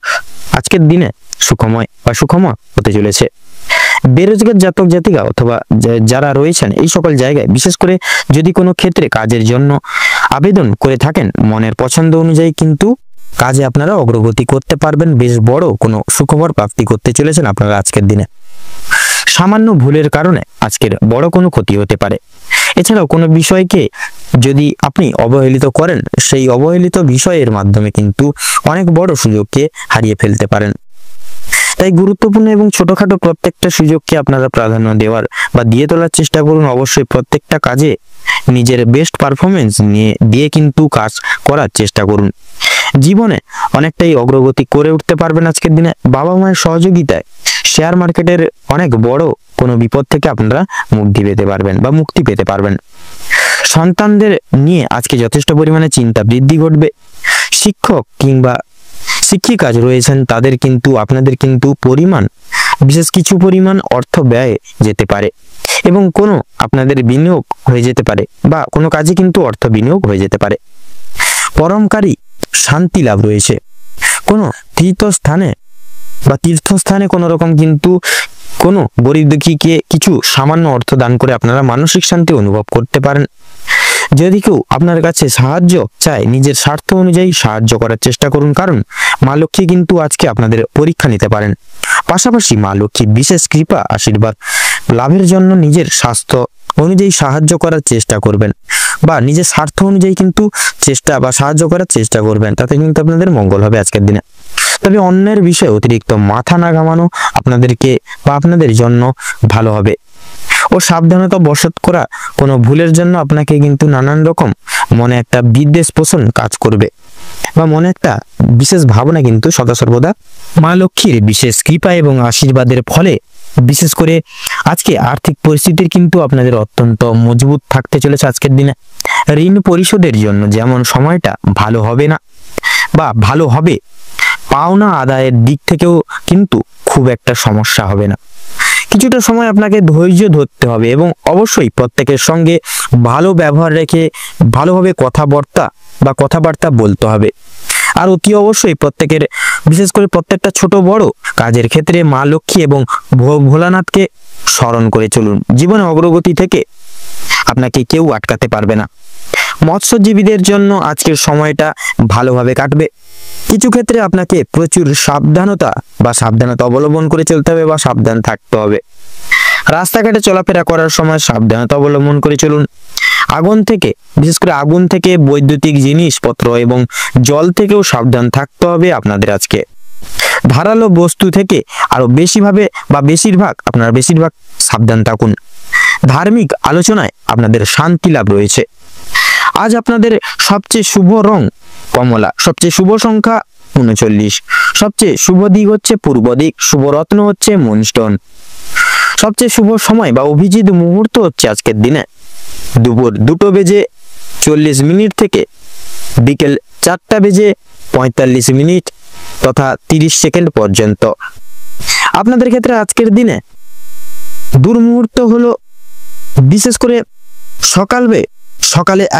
আজকের দিনে সুখময় হতে চলেছে। বেরোজগার জাতক জাতিকা অথবা যারা রয়েছেন এই সকল জায়গায়, বিশেষ করে যদি কোনো ক্ষেত্রে কাজের জন্য আবেদন করে থাকেন, মনের পছন্দ অনুযায়ী কিন্তু কাজে আপনারা অগ্রগতি করতে পারবেন। বেশ বড় কোনো সুখবর প্রাপ্তি করতে চলেছেন আপনারা আজকের দিনে। সামান্য ভুলের কারণে আজকের বড় কোনো ক্ষতি হতে পারে। এছাড়াও কোনো বিষয়কে যদি আপনি অবহেলিত করেন, সেই অবহেলিত বিষয়ের মাধ্যমে কিন্তু অনেক বড় সুযোগকে হারিয়ে ফেলতে পারেন। তাই গুরুত্বপূর্ণ এবং ছোটখাটো প্রত্যেকটা সুযোগকে আপনারা প্রাধান্য দেওয়ার বা দিয়ে তোলার চেষ্টা করুন। অবশ্যই প্রত্যেকটা কাজে নিজের বেস্ট পারফরমেন্স দিয়ে কিন্তু কাজ করার চেষ্টা করুন। জীবনে অনেকটাই অগ্রগতি করে উঠতে পারবেন আজকের দিনে। বাবা মায়ের সহযোগিতায় শেয়ার মার্কেটের অনেক বড় কোনো বিপদ থেকে আপনারা মুক্তি পেতে পারবেন। সন্তানদের নিয়ে আজকে যথেষ্ট পরিমাণে চিন্তা বৃদ্ধি ঘটবে। শিক্ষক কিংবা শিক্ষিকা রয়েছেন তাদের কিন্তু আপনাদের কিন্তু বিশেষ কিছু পরিমাণ অর্থ ব্যয় যেতে পারে এবং কোনো আপনাদের বিনিয়োগ হয়ে যেতে পারে বা কোনো কাজে কিন্তু অর্থ বিনিয়োগ হয়ে যেতে পারে। পরমকারী শান্তি লাভ রয়েছে। কোনো তীর্থস্থানে কোনো রকম কিন্তু কোনো গরিব দুঃখীকে কিছু সামান্য অর্থ দান করে আপনারা মানসিক শান্তি অনুভব করতে পারেন। যদি কেউ আপনার কাছে সাহায্য চায়, নিজের স্বার্থ অনুযায়ী সাহায্য করার চেষ্টা করুন, কারণ মা লক্ষ্মী কিন্তু আজকে আপনাদের পরীক্ষা নিতে পারেন। পাশাপাশি মা লক্ষ্মী বিশেষ কৃপা আশীর্বাদ লাভের জন্য নিজের স্বাস্থ্য অনুযায়ী সাহায্য করার চেষ্টা করবেন বা নিজের স্বার্থ অনুযায়ী কিন্তু সাহায্য করার চেষ্টা করবেন, তাতে কিন্তু আপনাদের মঙ্গল হবে আজকের দিনে। তবে অন্যের বিষয়ে অতিরিক্ত মাথা না ঘামানো আপনাদেরকে বা আপনাদের জন্য ভালো হবে। ও সাবধানতা বশত করা কোনো ভুলের জন্য আপনাকে কিন্তু নানান রকম মনে একটা বিদ্বেষ পোষণ কাজ করবে বা মনে একটা বিশেষ ভাবনা কিন্তু সদা সর্বদা মা লক্ষ্মীর বিশেষ কৃপা এবং আশীর্বাদের ফলে বিশেষ করে আজকে আর্থিক পরিস্থিতির কিন্তু আপনাদের অত্যন্ত মজবুত থাকতে চলেছে আজকের দিনে। ঋণ পরিশোধের জন্য যেমন সময়টা ভালো হবে না বা ভালো হবে, পাওনা আদায়ের দিক থেকেও কিন্তু খুব একটা সমস্যা হবে না। কিছুটা সময় আপনাকে ধৈর্য ধরতে হবে এবং অবশ্যই প্রত্যেকের সঙ্গে ভালো ব্যবহার রেখে ভালোভাবে কথাবার্তা বলতে হবে। আর অতি অবশ্যই বিশেষ করে প্রত্যেকটা ছোট বড় কাজের ক্ষেত্রে মা লক্ষ্মী এবং ভোলানাথকে স্মরণ করে চলুন। জীবনে অগ্রগতি থেকে আপনাকে কেউ আটকাতে পারবে না। মৎস্যজীবীদের জন্য আজকের সময়টা ভালোভাবে কাটবে। কিছু ক্ষেত্রে আপনাকে প্রচুর সাবধানতা অবলম্বন করে চলতে হবে বা সাবধান থাকতে হবে। রাস্তাঘাটে চলাফেরা করার সময় সাবধানতা অবলম্বন করে চলুন। বিশেষ করে আগুন থেকে, বৈদ্যুতিক জিনিসপত্র এবং জল থেকেও সাবধান থাকতে হবে আপনাদের আজকে। ধারালো বস্তু থেকে আরো বেশিরভাগ সাবধান থাকুন। ধার্মিক আলোচনায় আপনাদের শান্তি লাভ রয়েছে। আজ আপনাদের সবচেয়ে শুভ রং কমলা, সবচেয়ে শুভ সংখ্যা 39, সবচেয়ে শুভ দিক হচ্ছে পূর্ব দিক, শুভ রত্ন হচ্ছে মুনস্টোন। সবচেয়ে শুভ সময় বা অভিজিৎ মুহূর্ত হচ্ছে আজকের দিনে দুপুর 2:40 থেকে বিকেল 4:45 তথা 30 সেকেন্ড পর্যন্ত। আপনাদের ক্ষেত্রে আজকের দিনে দুর্মুহূর্ত হলো বিশেষ করে সকালে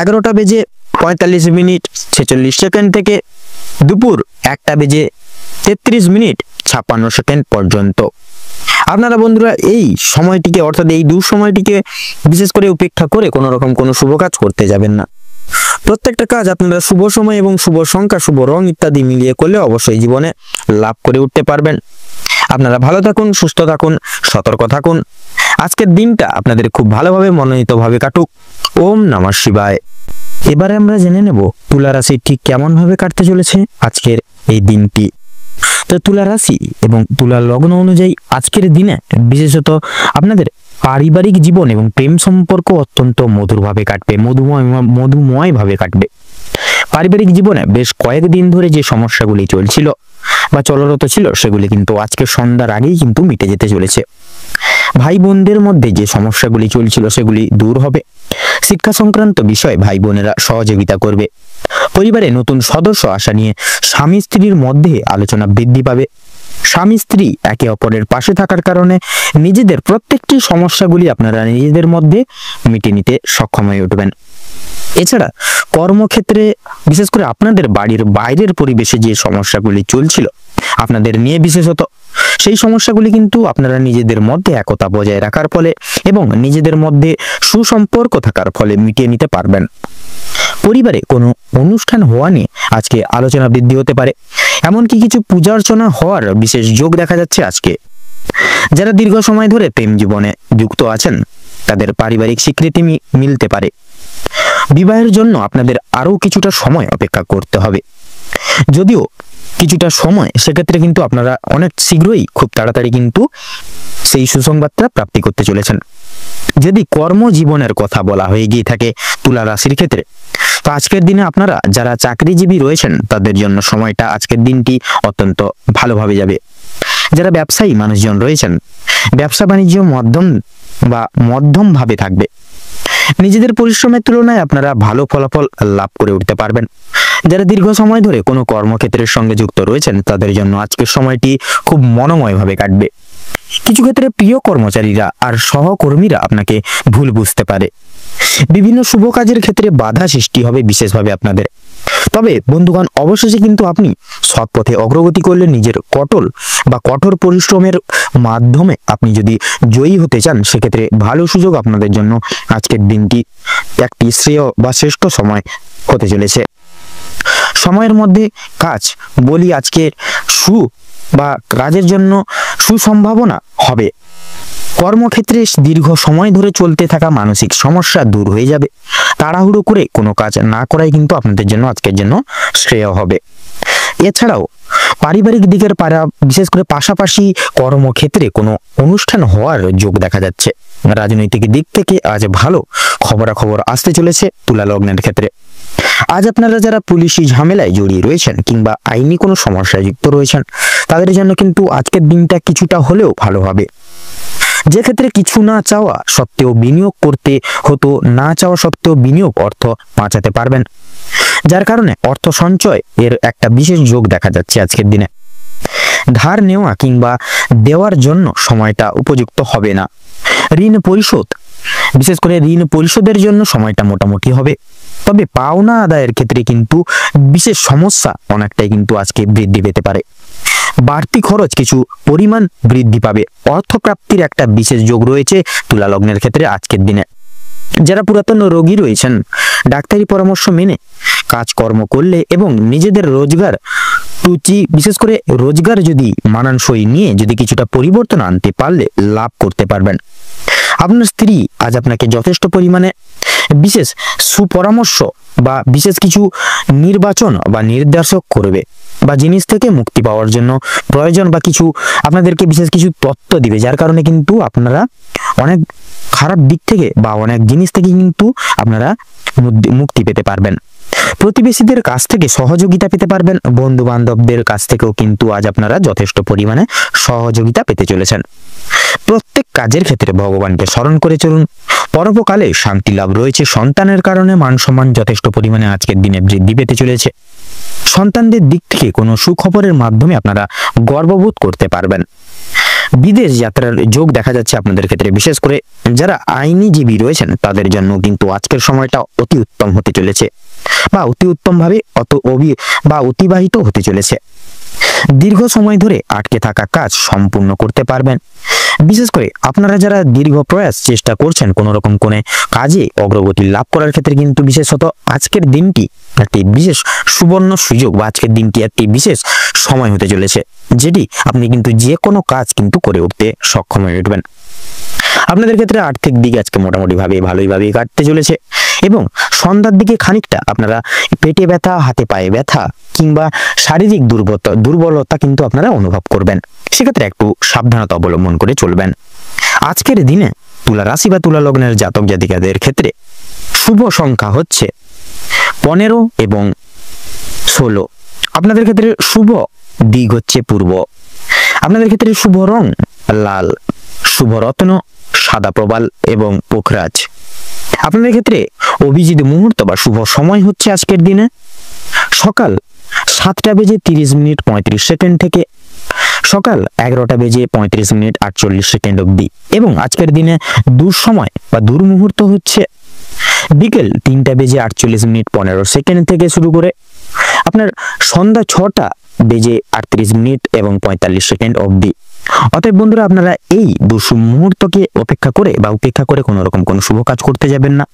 11:45 থেকে দুপুর 1:33 পর্যন্ত। আপনারা বন্ধুরা এই সময়টিকে অর্থাৎ এই সময়টিকে বিশেষ করে উপেক্ষা করে কোনো শুভ কাজ করতে যাবেন না। প্রত্যেকটা কাজ আপনারা শুভ সময় এবং শুভ সংখ্যা, শুভ রং ইত্যাদি মিলিয়ে করলে অবশ্যই জীবনে লাভ করে উঠতে পারবেন। আপনারা ভালো থাকুন, সুস্থ থাকুন, সতর্ক থাকুন। আজকের দিনটা আপনাদের খুব ভালোভাবে মনোনীতভাবে কাটুক। ওম নমঃ শিবায়। এবারে আমরা জেনে নেব তুলা রাশি ঠিক কেমন ভাবে কাটতে চলেছে আজকের এই দিনটি। তো তুলা রাশি এবং তুলা লগ্ন অনুযায়ী আজকের দিনে বিশেষত আপনাদের পারিবারিক জীবন এবং প্রেম সম্পর্ক অত্যন্ত মধুরভাবে কাটবে, মধুময় ভাবে কাটবে। পারিবারিক জীবনে বেশ কয়েকদিন ধরে যে সমস্যাগুলি চলছিল বা চলরত ছিল সেগুলি কিন্তু আজকে সন্ধ্যার আগেই কিন্তু মিটে যেতে চলেছে। ভাই বোনদের মধ্যে যে সমস্যাগুলি চলছিল সেগুলি দূর হবে। শিক্ষা সংক্রান্ত বিষয়ে ভাই বোনেরা সহযোগিতা করবে। পরিবারে নতুন সদস্য আসা নিয়ে স্বামী স্ত্রীর মধ্যে আলোচনা বৃদ্ধি পাবে। স্বামী স্ত্রী একে অপরের পাশে থাকার কারণে নিজেদের প্রত্যেকটি সমস্যাগুলি আপনারা নিজেদের মধ্যে মিটিয়ে নিতে সক্ষম হয়ে উঠবেন। এছাড়া কর্মক্ষেত্রে বিশেষ করে আপনাদের বাড়ির বাইরের পরিবেশে যে সমস্যাগুলি চলছিল আপনাদের নিয়ে বিশেষত, সেই সমস্যাগুলি কিন্তু আপনারা নিজেদের মধ্যে একতা বজায় রাখার ফলে এবং নিজেদের মধ্যে সুসম্পর্ক থাকার ফলে মিটিয়ে নিতে পারবেন। পরিবারে কোনো অনুষ্ঠান হওয়া নিয়ে আজকে আলোচনা বৃদ্ধি হতে পারে, এমনকি কিছু পূজা অর্চনা হওয়ার বিশেষ যোগ দেখা যাচ্ছে আজকে। যারা দীর্ঘ সময় ধরে প্রেম জীবনে যুক্ত আছেন তাদের পারিবারিক স্বীকৃতি মিলতে পারে। বিবাহের জন্য আপনাদের আরো কিছুটা সময় অপেক্ষা করতে হবে, যদিও কিছুটা সময়, সেক্ষেত্রে কিন্তু আপনারা অনেক শীঘ্রই খুব তাড়াতাড়ি কিন্তু সেই সুসংবাদটা প্রাপ্তি করতে চলেছেন। যদি কর্মজীবনের কথা বলা হয়ে গিয়ে থাকে তুলা রাশির ক্ষেত্রে, তো আজকের দিনে আপনারা যারা চাকরিজীবী রয়েছেন তাদের জন্য সময়টা, আজকের দিনটি অত্যন্ত ভালোভাবে যাবে। যারা ব্যবসায়ী মানুষজন রয়েছেন, ব্যবসা বাণিজ্য মধ্যম ভাবে থাকবে। নিজেদের পরিশ্রমের তুলনায় আপনারা ভালো ফলাফল লাভ করে উঠতে পারবেন। যারা দীর্ঘ সময় ধরে কোনো কর্মক্ষেত্রের সঙ্গে যুক্ত রয়েছেন তাদের জন্য আজকের সময়টি খুব মনোময়ভাবে কাটবে। কিছু ক্ষেত্রে প্রিয় কর্মচারীরা আর সহকর্মীরা আপনাকে ভুল বুঝতে পারে। বিভিন্ন শুভ কাজের ক্ষেত্রে বাধা সৃষ্টি হবে বিশেষভাবে আপনাদের। তবে বন্ধুগণ, অবশেষে কিন্তু আপনি সৎ পথে অগ্রগতি করলে নিজের কঠোর পরিশ্রমের মাধ্যমে আপনি যদি জয়ী হতে চান, সেক্ষেত্রে ভালো সুযোগ আপনাদের জন্য আজকের দিনটি একটি শ্রেয় বা শ্রেষ্ঠ সময় হতে চলেছে। সময়ের মধ্যে কাজ বলি, আজকে কাজের জন্য সুসম্ভাবনা হবে। কর্মক্ষেত্রে দীর্ঘ সময় ধরে চলতে থাকা মানসিক সমস্যা দূর হয়ে যাবে। তাড়াহুড়ো করে কোনো কাজ না করাই কিন্তু আপনাদের জন্য আজকের জন্য শ্রেয় হবে। এছাড়াও পারিবারিক দিকের বিশেষ করে পাশাপাশি কর্মক্ষেত্রে কোনো অনুষ্ঠান হওয়ার যোগ দেখা যাচ্ছে। রাজনৈতিক দিক থেকে আজ ভালো খবরাখবর আসতে চলেছে তুলা লগ্নের ক্ষেত্রে। আজ আপনারা যারা পুলিশি ঝামেলায় জড়িয়ে রয়েছেন কিংবা আইনি কোনো সমস্যায় যুক্ত রয়েছেন তাদের জন্য কিন্তু আজকের দিনটা কিছুটা হলেও ভালো হবে। যে ক্ষেত্রে কিছু না চাওয়া সত্ত্বেও বিনিয়োগ করতে হতো, না চাওয়া সত্ত্বেও বিনিয়োগ অর্থ বাঁচাতে পারবেন, যার কারণে অর্থ সঞ্চয় এর একটা বিশেষ যোগ দেখা যাচ্ছে আজকের দিনে। ধার নেওয়া কিংবা দেওয়ার জন্য সময়টা উপযুক্ত হবে না। বিশেষ করে ঋণ পরিশোধের জন্য সময়টা মোটামুটি হবে। তবে পাওনা আদায়ের ক্ষেত্রে কিন্তু বিশেষ সমস্যা অনেকটাই কিন্তু আজকে বৃদ্ধি পেতে পারে। বাড়তি খরচ কিছু পরিমাণ বৃদ্ধি পাবে। অর্থপ্রাপ্তির একটা বিশেষ যোগ রয়েছে তুলা লগ্নের ক্ষেত্রে আজকের দিনে। যারা পুরাতন রোগী রয়েছেন, ডাক্তারি পরামর্শ মেনে কাজকর্ম করলে এবং নিজেদের বিশেষ করে রোজগার যদি মানানসই নিয়ে যদি কিছুটা পরিবর্তন আনতে পারলে লাভ করতে পারবেন। আপনার স্ত্রী আজ আপনাকে যথেষ্ট পরিমাণে বিশেষ সুপরামর্শ বা বিশেষ কিছু নির্বাচন বা নির্দেশক করবে, বা জিনিস থেকে মুক্তি পাওয়ার জন্য প্রয়োজন বা কিছু আপনাদেরকে বিশেষ কিছু তথ্য দিবে, যার কারণে কিন্তু আপনারা অনেক খারাপ দিক থেকে বা অনেক জিনিস থেকে কিন্তু আপনারা মুক্তি পেতে পারবেন। প্রতিবেশীদের কাছ থেকে সহযোগিতা পেতে পারবেন। বন্ধু বান্ধবদের কাছ থেকেও কিন্তু আজ আপনারা যথেষ্ট পরিমাণে সহযোগিতা পেতে চলেছেন। প্রত্যেক কাজের ক্ষেত্রে ভগবানকে স্মরণ করে চলুন। পরোপকালে শান্তি লাভ রয়েছে। সন্তানের কারণে মান সম্মান যথেষ্ট পরিমাণে আজকের দিনে বৃদ্ধি পেতে চলেছে। সন্তানদের দিক থেকে কোনো সুখবরের মাধ্যমে আপনারা গর্ববোধ করতে পারবেন। বিদেশ যাত্রার যোগ দেখা যাচ্ছে আপনাদের ক্ষেত্রে। বিশেষ করে যারা আইনজীবী রয়েছেন তাদের জন্য কিন্তু আজকের সময়টা অতি উত্তম হতে চলেছে, বা অতি উত্তম ভাবে অতিবাহিত হতে চলেছে। দীর্ঘ সময় ধরে আটকে থাকা কাজ সম্পূর্ণ করতে পারবেন। বিশেষ করে আপনারা যারা দীর্ঘ প্রয়াস চেষ্টা করছেন কোনো রকম কোনো কাজে অগ্রগতি লাভ করার ক্ষেত্রে কিন্তু বিশেষত আজকের দিনটি একটি বিশেষ সুবর্ণ সুযোগ, বা আজকের দিনটি একটি বিশেষ সময় হতে চলেছে, যেটি আপনি কিন্তু যে কোনো কাজ কিন্তু করে উঠতে সক্ষম হয়ে উঠবেন। আপনাদের ক্ষেত্রে আর্থিক দিক আজকে মোটামুটি ভালোইভাবে কাটতে চলেছে, এবং সন্ধ্যার দিকে খানিকটা আপনারা পেটে ব্যথা, হাতে পায়ে ব্যথা কিংবা শারীরিক দুর্বলতা কিন্তু আপনারা অনুভব করবেন। সেক্ষেত্রে একটু সাবধানতা অবলম্বন করে চলবেন। আজকের দিনে তুলা রাশি বা তুলা লগ্নের জাতক জাতিকাদের ক্ষেত্রে শুভ সংখ্যা হচ্ছে 15 এবং 16। আপনাদের ক্ষেত্রে শুভ দিক হচ্ছে পূর্ব। আপনাদের ক্ষেত্রে শুভ রং লাল, শুভ রত্ন সাদা প্রবাল এবং পোখরাজ। আপনাদের ক্ষেত্রে অভিজিৎ মুহূর্ত বা শুভ সময় হচ্ছে আজকের দিনে সকাল 7:30 থেকে সকাল 11:35 অবধি, এবং আজকের দিনে দুঃসময় বা দুর্মুহূর্ত হচ্ছে বিকেল 3:48:15 থেকে শুরু করে আপনার সন্ধ্যা বেজে 38 মিনিট এবং 45 সেকেন্ড অবধি। অতএব বন্ধুরা, আপনারা এই দুঃমুহূর্তকে উপেক্ষা করে কোনো রকম কোনো শুভ কাজ করতে যাবেন না।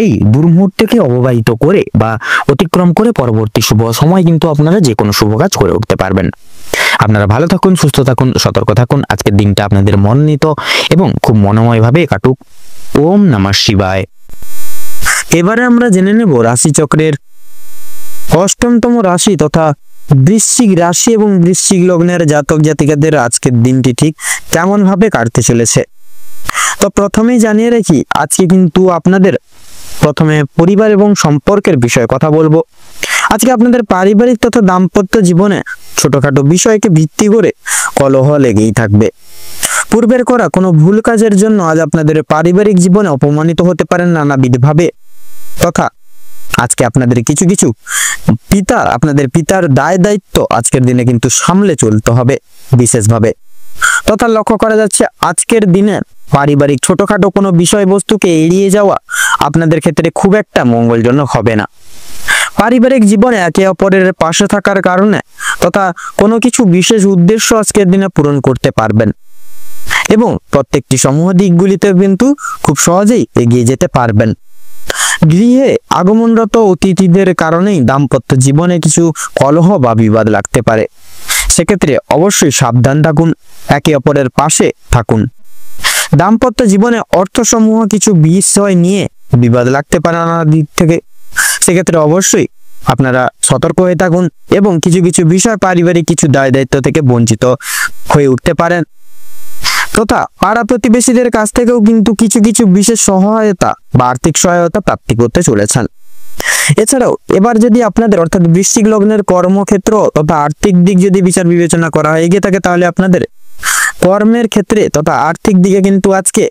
এই দুর্মুহূর্তকে অববাহিত করে বা অতিক্রম করে পরবর্তী শুভ সময় কিন্তু আপনারা যে কোনো শুভ কাজ করে উঠতে পারবেন। আপনারা ভালো থাকুন, সুস্থ থাকুন, সতর্ক থাকুন। আজকের দিনটা আপনাদের মনোনীত এবং খুব মনোময় ভাবে কাটুক। ওম নমঃ শিবায়। এবারে আমরা জেনে নেব রাশিচক্রের অষ্টমতম রাশি তথা বৃশ্চিক রাশি এবং বৃশ্চিক লগ্নের জাতক জাতিকাদের আজকের দিনটি ঠিক কেমন ভাবে কাটতে চলেছে। তো প্রথমেই জানিয়ে রাখি, আজকে কিন্তু আপনাদের প্রথমে পরিবার এবং সম্পর্কের বিষয়ে কথা বলবো। আজকে আপনাদের পারিবারিক তথা দাম্পত্য জীবনে ছোটখাটো বিষয়কে ভিত্তি করে কলহ লেগেই থাকবে। পূর্বের করা কোনো ভুল কাজের জন্য আজ আপনাদের পারিবারিক জীবনে অপমানিত হতে পারেন নানাবিধভাবে, তথা আজকে আপনাদের কিছু আপনাদের পিতার দায় দায়িত্ব আজকের দিনে কিন্তু সামলে চলতে হবে বিশেষভাবে। তথা লক্ষ্য করা যাচ্ছে আজকের দিনে পারিবারিক ছোটখাটো কোনো বিষয়বস্তুকে এড়িয়ে যাওয়া আপনাদের ক্ষেত্রে খুব একটা মঙ্গলজনক হবে না। পারিবারিক জীবনে একে অপরের পাশে থাকার কারণে তথা কোনো কিছু বিশেষ উদ্দেশ্য আজকের দিনে পূরণ করতে পারবেন এবং প্রত্যেকটি সমূহ দিকগুলিতে কিন্তু খুব সহজেই এগিয়ে যেতে পারবেন। গৃহে আগমনরত অতিথিদের কারণেই দাম্পত্য জীবনে কিছু কলহ বা বিবাদ লাগতে পারে। সেক্ষেত্রে অবশ্যই সাবধান থাকুন, একে অপরের পাশে থাকুন। দাম্পত্য জীবনে অর্থসমূহ কিছু বিষয় নিয়ে বিবাদ লাগতে পারে নানা দিক থেকে। সেক্ষেত্রে অবশ্যই আপনারা সতর্ক হয়ে থাকুন এবং কিছু বিষয় পারিবারিক কিছু দায় দায়িত্ব থেকে বঞ্চিত হয়ে উঠতে পারেন। তথা পাড়া প্রতিবেশীদের কাছ থেকেও কিন্তু কিছু বিশেষ সহায়তা বা আর্থিক সহায়তা প্রাপ্তি করতে চলেছেন। এছাড়াও এবার যদি আপনাদের অর্থাৎ বৃশ্চিক লগ্নের কর্মক্ষেত্র তথা আর্থিক দিক যদি বিচার বিবেচনা করা হয়ে গিয়ে থাকে, তাহলে আপনাদের কর্মের ক্ষেত্রে তথা আর্থিক দিকে কিন্তু আজকে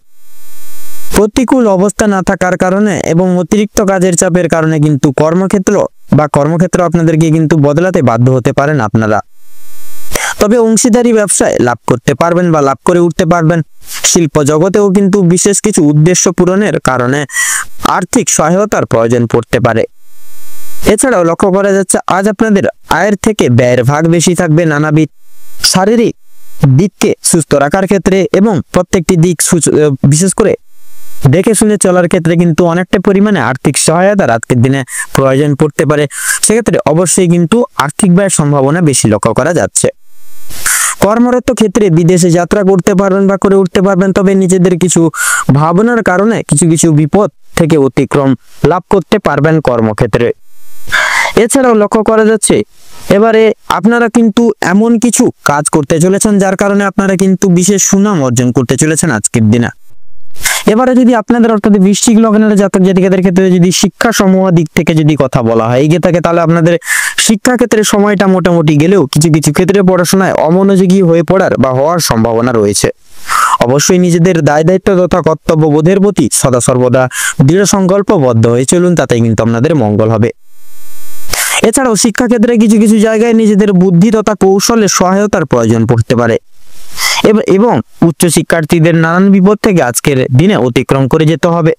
প্রতিকূল অবস্থা না থাকার কারণে এবং অতিরিক্ত কাজের চাপের কারণে কিন্তু কর্মক্ষেত্র আপনাদেরকে কিন্তু বদলাতে বাধ্য হতে পারেন আপনারা। তবে অংশীদারি ব্যবসায় লাভ করতে পারবেন বা লাভ করে উঠতে পারবেন। শিল্প জগতেও কিন্তু বিশেষ কিছু উদ্দেশ্য পূরণের কারণে আর্থিক সহায়তার প্রয়োজন পড়তে পারে। এছাড়াও লক্ষ্য করা যাচ্ছে আজ আপনাদের আয়ের থেকে ব্যয়ের ভাগ বেশি থাকবে নানাবিধ শারীরিক দিককে সুস্থ রাখার ক্ষেত্রে এবং প্রত্যেকটি দিক বিশেষ করে দেখে শুনে চলার ক্ষেত্রে কিন্তু অনেকটা পরিমাণে আর্থিক সহায়তার আজকের দিনে প্রয়োজন পড়তে পারে। সেক্ষেত্রে অবশ্যই কিন্তু আর্থিক ব্যয়ের সম্ভাবনা বেশি লক্ষ্য করা যাচ্ছে। কর্মরত ক্ষেত্রে বিদেশে যাত্রা করতে পারবেন বা করে উঠতে পারবেন, তবে নিজেদের কিছু ভাবনার কারণে কিছু বিপদ থেকে অতিক্রম লাভ করতে পারবেন কর্মক্ষেত্রে। এছাড়াও লক্ষ্য করা যাচ্ছে এবারে আপনারা কিন্তু এমন কিছু কাজ করতে চলেছেন যার কারণে আপনারা কিন্তু বিশেষ সুনাম অর্জন করতে চলেছেন আজকের দিনে। এবারে যদি আপনাদের অর্থাৎ বৃশ্চিক লগ্নের জাতক জাতিকাদের ক্ষেত্রে যদি শিক্ষা সমূহ দিক থেকে যদি কথা বলা হয় এগিয়ে থাকে, তাহলে আপনাদের শিক্ষা ক্ষেত্রে সময়টা মোটামুটি গেলেও কিছু ক্ষেত্রে পড়াশোনায় অমনোযোগী হয়ে পড়ার বা হওয়ার সম্ভাবনা রয়েছে। অবশ্যই নিজেদের দায় দায়িত্ব তথা কর্তব্য বোধের প্রতি সদা সর্বদা দৃঢ় সংকল্পবদ্ধ হয়ে চলুন, তাতেই কিন্তু আপনাদের মঙ্গল হবে। এছাড়াও শিক্ষাক্ষেত্রে কিছু জায়গায় নিজেদের বুদ্ধি তথা কৌশলের সহায়তার প্রয়োজন পড়তে পারে এবং উচ্চ শিক্ষার্থীদের নানান বিপদ থেকে আজকের দিনে অতিক্রম করে যেতে হবে।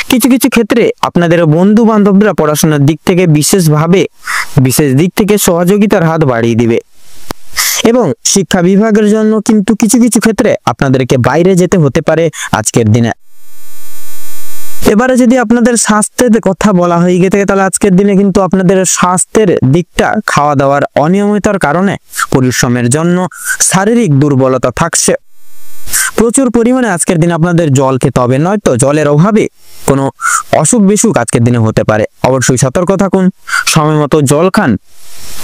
কিছু ক্ষেত্রে আপনাদের বন্ধু বান্ধবরা পড়াশোনার দিক থেকে বিশেষ দিক থেকে সহযোগিতার হাত বাড়িয়ে দিবে এবং শিক্ষা বিভাগের জন্য কিন্তু কিছু ক্ষেত্রে আপনাদেরকে বাইরে যেতে হতে পারে আজকের দিনে। এবারে যদি আপনাদের স্বাস্থ্যের কথা বলা হয়ে গিয়ে থাকে, তাহলে আজকের দিনে কিন্তু আপনাদের স্বাস্থ্যের দিকটা খাওয়া দাওয়ার অনিয়মিততার কারণে পরিশ্রমের জন্য শারীরিক দুর্বলতা থাকছে। প্রচুর পরিমাণে আজকের দিনে আপনাদের জল খেতে হবে, নয়তো জলের অভাবে কোনো অসুখ বিসুখ আজকের দিনে হতে পারে। অবশ্যই সতর্ক থাকুন, সময় মতো জল খান,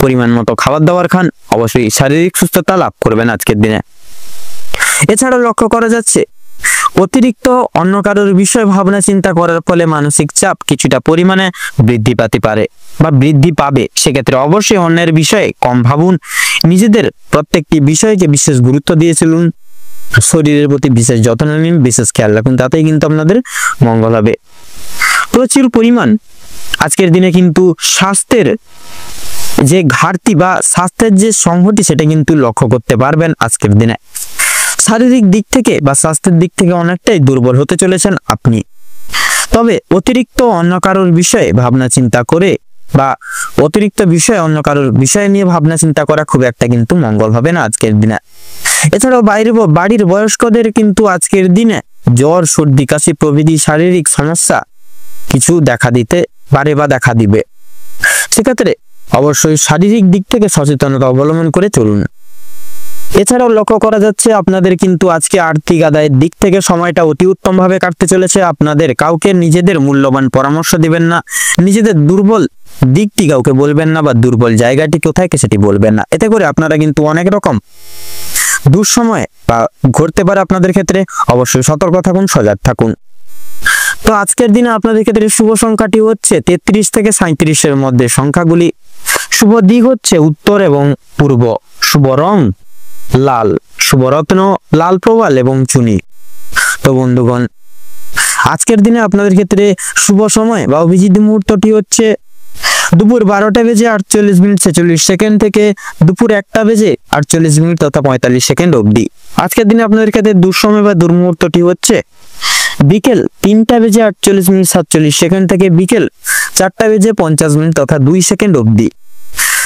পরিমাণ মতো খাবার দাবার খান, অবশ্যই শারীরিক সুস্থতা লাভ করবেন আজকের দিনে। এছাড়াও লক্ষ্য করা যাচ্ছে অতিরিক্ত অন্য কারোর বিষয় ভাবনা চিন্তা করার ফলে মানসিক চাপ কিছুটা পরিমাণে বৃদ্ধি পাবে। সেক্ষেত্রে অবশ্যই অন্যের বিষয়ে কম ভাবুন, নিজেদের প্রত্যেকটি বিষয়কে বিশেষ গুরুত্ব দিয়ে চলুন, শরীরের প্রতি বিশেষ যত্ন নিন, বিশেষ খেয়াল রাখুন, তাতেই কিন্তু আপনাদের মঙ্গল হবে। প্রচুর পরিমাণ আজকের দিনে কিন্তু স্বাস্থ্যের যে ঘাটতি বা স্বাস্থ্যের যে সংহতি সেটা কিন্তু লক্ষ্য করতে পারবেন আজকের দিনে। শারীরিক দিক থেকে বা স্বাস্থ্যের দিক থেকে অনেকটাই দুর্বল হতে চলেছেন আপনি। তবে অতিরিক্ত অন্য কারোর বিষয়ে ভাবনা চিন্তা করে বা অতিরিক্ত বিষয় অন্য কারোর বিষয় নিয়ে ভাবনা চিন্তা করা খুব একটা কিন্তু মঙ্গল হবে না আজকের দিনে। এছাড়াও বাড়ির বয়স্কদের কিন্তু আজকের দিনে জ্বর, সর্দি, কাশি প্রভৃতি শারীরিক সমস্যা কিছু দেখা দিতে পারে বা দেখা দিবে। সেক্ষেত্রে অবশ্যই শারীরিক দিক থেকে সচেতনতা অবলম্বন করে চলুন। এছাড়াও লক্ষ্য করা যাচ্ছে আপনাদের কিন্তু আজকে আর্থিক আদায়ের দিক থেকে সময়টা অতি উত্তম ভাবে কাটতে চলেছে। আপনাদের কাউকে নিজেদের মূল্যবান পরামর্শ দিবেন না, নিজেদের দুর্বল দিকটি কাউকে বলবেন না বা দুর্বল জায়গাটি কোথায় সেটি বলবেন না। এতে করে আপনারা কিন্তু অনেক রকম দুঃসময় বা ঘটতে পারে আপনাদের ক্ষেত্রে। অবশ্যই সতর্ক থাকুন, সজাগ থাকুন। তো আজকের দিনে আপনাদের ক্ষেত্রে শুভ সংখ্যাটি হচ্ছে 33 থেকে 37-এর মধ্যে সংখ্যাগুলি। শুভ দিক হচ্ছে উত্তর এবং পূর্ব। শুভ রং লাল। শুভ রত্ন লাল প্রবাল এবং চুনি। তো বন্ধুগণ, আজকের দিনে আপনাদের ক্ষেত্রে শুভ সময় বা অভিজিৎ মুহূর্তটি হচ্ছে দুপুর 12টা বেজে 48 মিনিট 46 সেকেন্ড থেকে দুপুর 1টা বেজে 48 মিনিট তথা 45 সেকেন্ড অবধি। আজকের দিনে আপনাদের ক্ষেত্রে দুঃসময় বা দুর্মুহূর্তটি হচ্ছে বিকেল 3টা বেজে 48 মিনিট 47 সেকেন্ড থেকে বিকেল 4টা বেজে 50 মিনিট তথা 2 সেকেন্ড অবধি।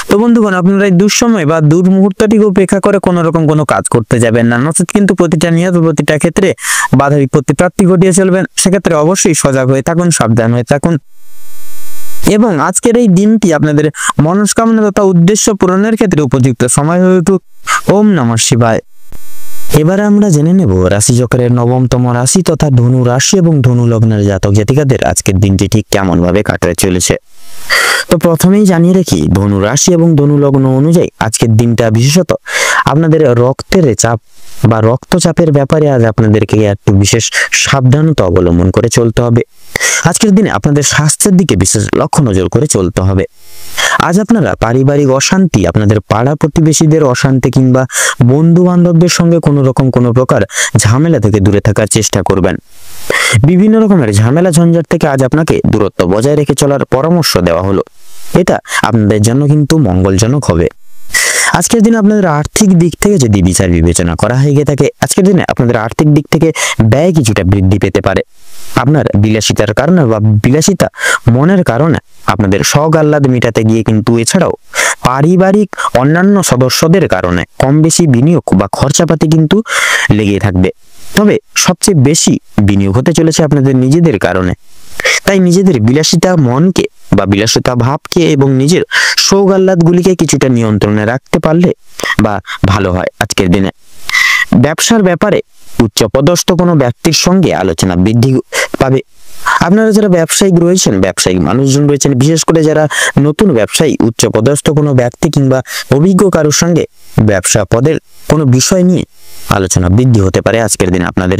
তো বন্ধুগণ, আপনারা এই দুঃসময় বা দুর্মুহূর্তটিকে উপেক্ষা করে কোনো রকম কোনো কাজ করতে যাবেন না, নচেত কিন্তু প্রতিটা নিয়ত প্রতিটা ক্ষেত্রে বাধা বিপত্তি প্রাপ্তি ঘটিয়ে চলবেন। সেক্ষেত্রে অবশ্যই সজাগ হয়ে থাকুন, সাবধান হয়ে থাকুন। এবং আজকের এই দিনটি আপনাদের মনস্কামনা তথা উদ্দেশ্য পূরণের ক্ষেত্রে উপযুক্ত সময় হয়ে উঠুক। ওম নমঃ শিবায়। এবারে আমরা জেনে নেব রাশিচক্রের 9তম রাশি তথা ধনু রাশি এবং ধনু লগ্নের জাতক জাতিকাদের আজকের দিনটি ঠিক কেমন ভাবে কাটতে চলেছে। তো প্রথমেই জানিয়ে রাখি, ধনু রাশি এবং ধনু লগ্ন অনুযায়ী আজকের দিনটা বিশেষত আপনাদের রক্তের চাপ বা রক্তচাপের ব্যাপারে আজ আপনাদেরকে একটু বিশেষ সাবধানতা অবলম্বন করে চলতে হবে। আজকের দিনে আপনাদের স্বাস্থ্যের দিকে বিশেষ লক্ষ্য নজর করে চলতে হবে। আজ আপনারা পারিবারিক অশান্তি, আপনাদের পাড়া প্রতিবেশীদের অশান্তি কিংবা বন্ধু বান্ধবদের সঙ্গে কোনো প্রকার ঝামেলা থেকে দূরে থাকার চেষ্টা করবেন। বিভিন্ন রকমের ঝামেলা ঝঞ্ঝাট থেকে আজ আপনাকে দূরত্ব বজায় রেখে চলার পরামর্শ দেওয়া হলো। এটা আপনাদের জন্য কিন্তু মঙ্গলজনক হবে। আজকের দিনে আপনাদের আর্থিক দিক থেকে যদি বিচার বিবেচনা করা হয়ে গিয়ে থাকে, আজকের দিনে আপনাদের আর্থিক দিক থেকে ব্যয় কিছুটা বৃদ্ধি পেতে পারে। আপনার বিলাসিতার কারণে বা বিলাসিতা মনের কারণে আপনাদের শখ আহ্লাদ মেটাতে গিয়ে কিন্তু এছাড়াও পারিবারিক অন্যান্য সদস্যদের কারণে কম বেশি বিনিয়োগ বা খরচাপাতি কিন্তু লেগে থাকবে। তবে সবচেয়ে বেশি বিনিয়োগ হতে চলেছে আপনাদের নিজেদের কারণে। তাই নিজেদের বিলাসিতা মনকে বা বিলাসিতা ভাবকে এবং নিজের শোক আহ্লাদগুলিকে কিছুটা নিয়ন্ত্রণে রাখতে পারলে বা ভালো হয়। আজকের দিনে ব্যবসার ব্যাপারে উচ্চপদস্থ কোনো ব্যক্তির সঙ্গে আলোচনা বৃদ্ধি পাবে। আপনারা যারা ব্যবসায়িক রয়েছেন, ব্যবসায়িক মানুষজন রয়েছেন, বিশেষ করে যারা নতুন ব্যবসায়ী, উচ্চপদস্থ কোনো ব্যক্তি কিংবা অভিজ্ঞ কারোর সঙ্গে ব্যবসা পদের কোনো বিষয় নিয়ে আলোচনা বৃদ্ধি হতে পারে আজকের দিনে আপনাদের।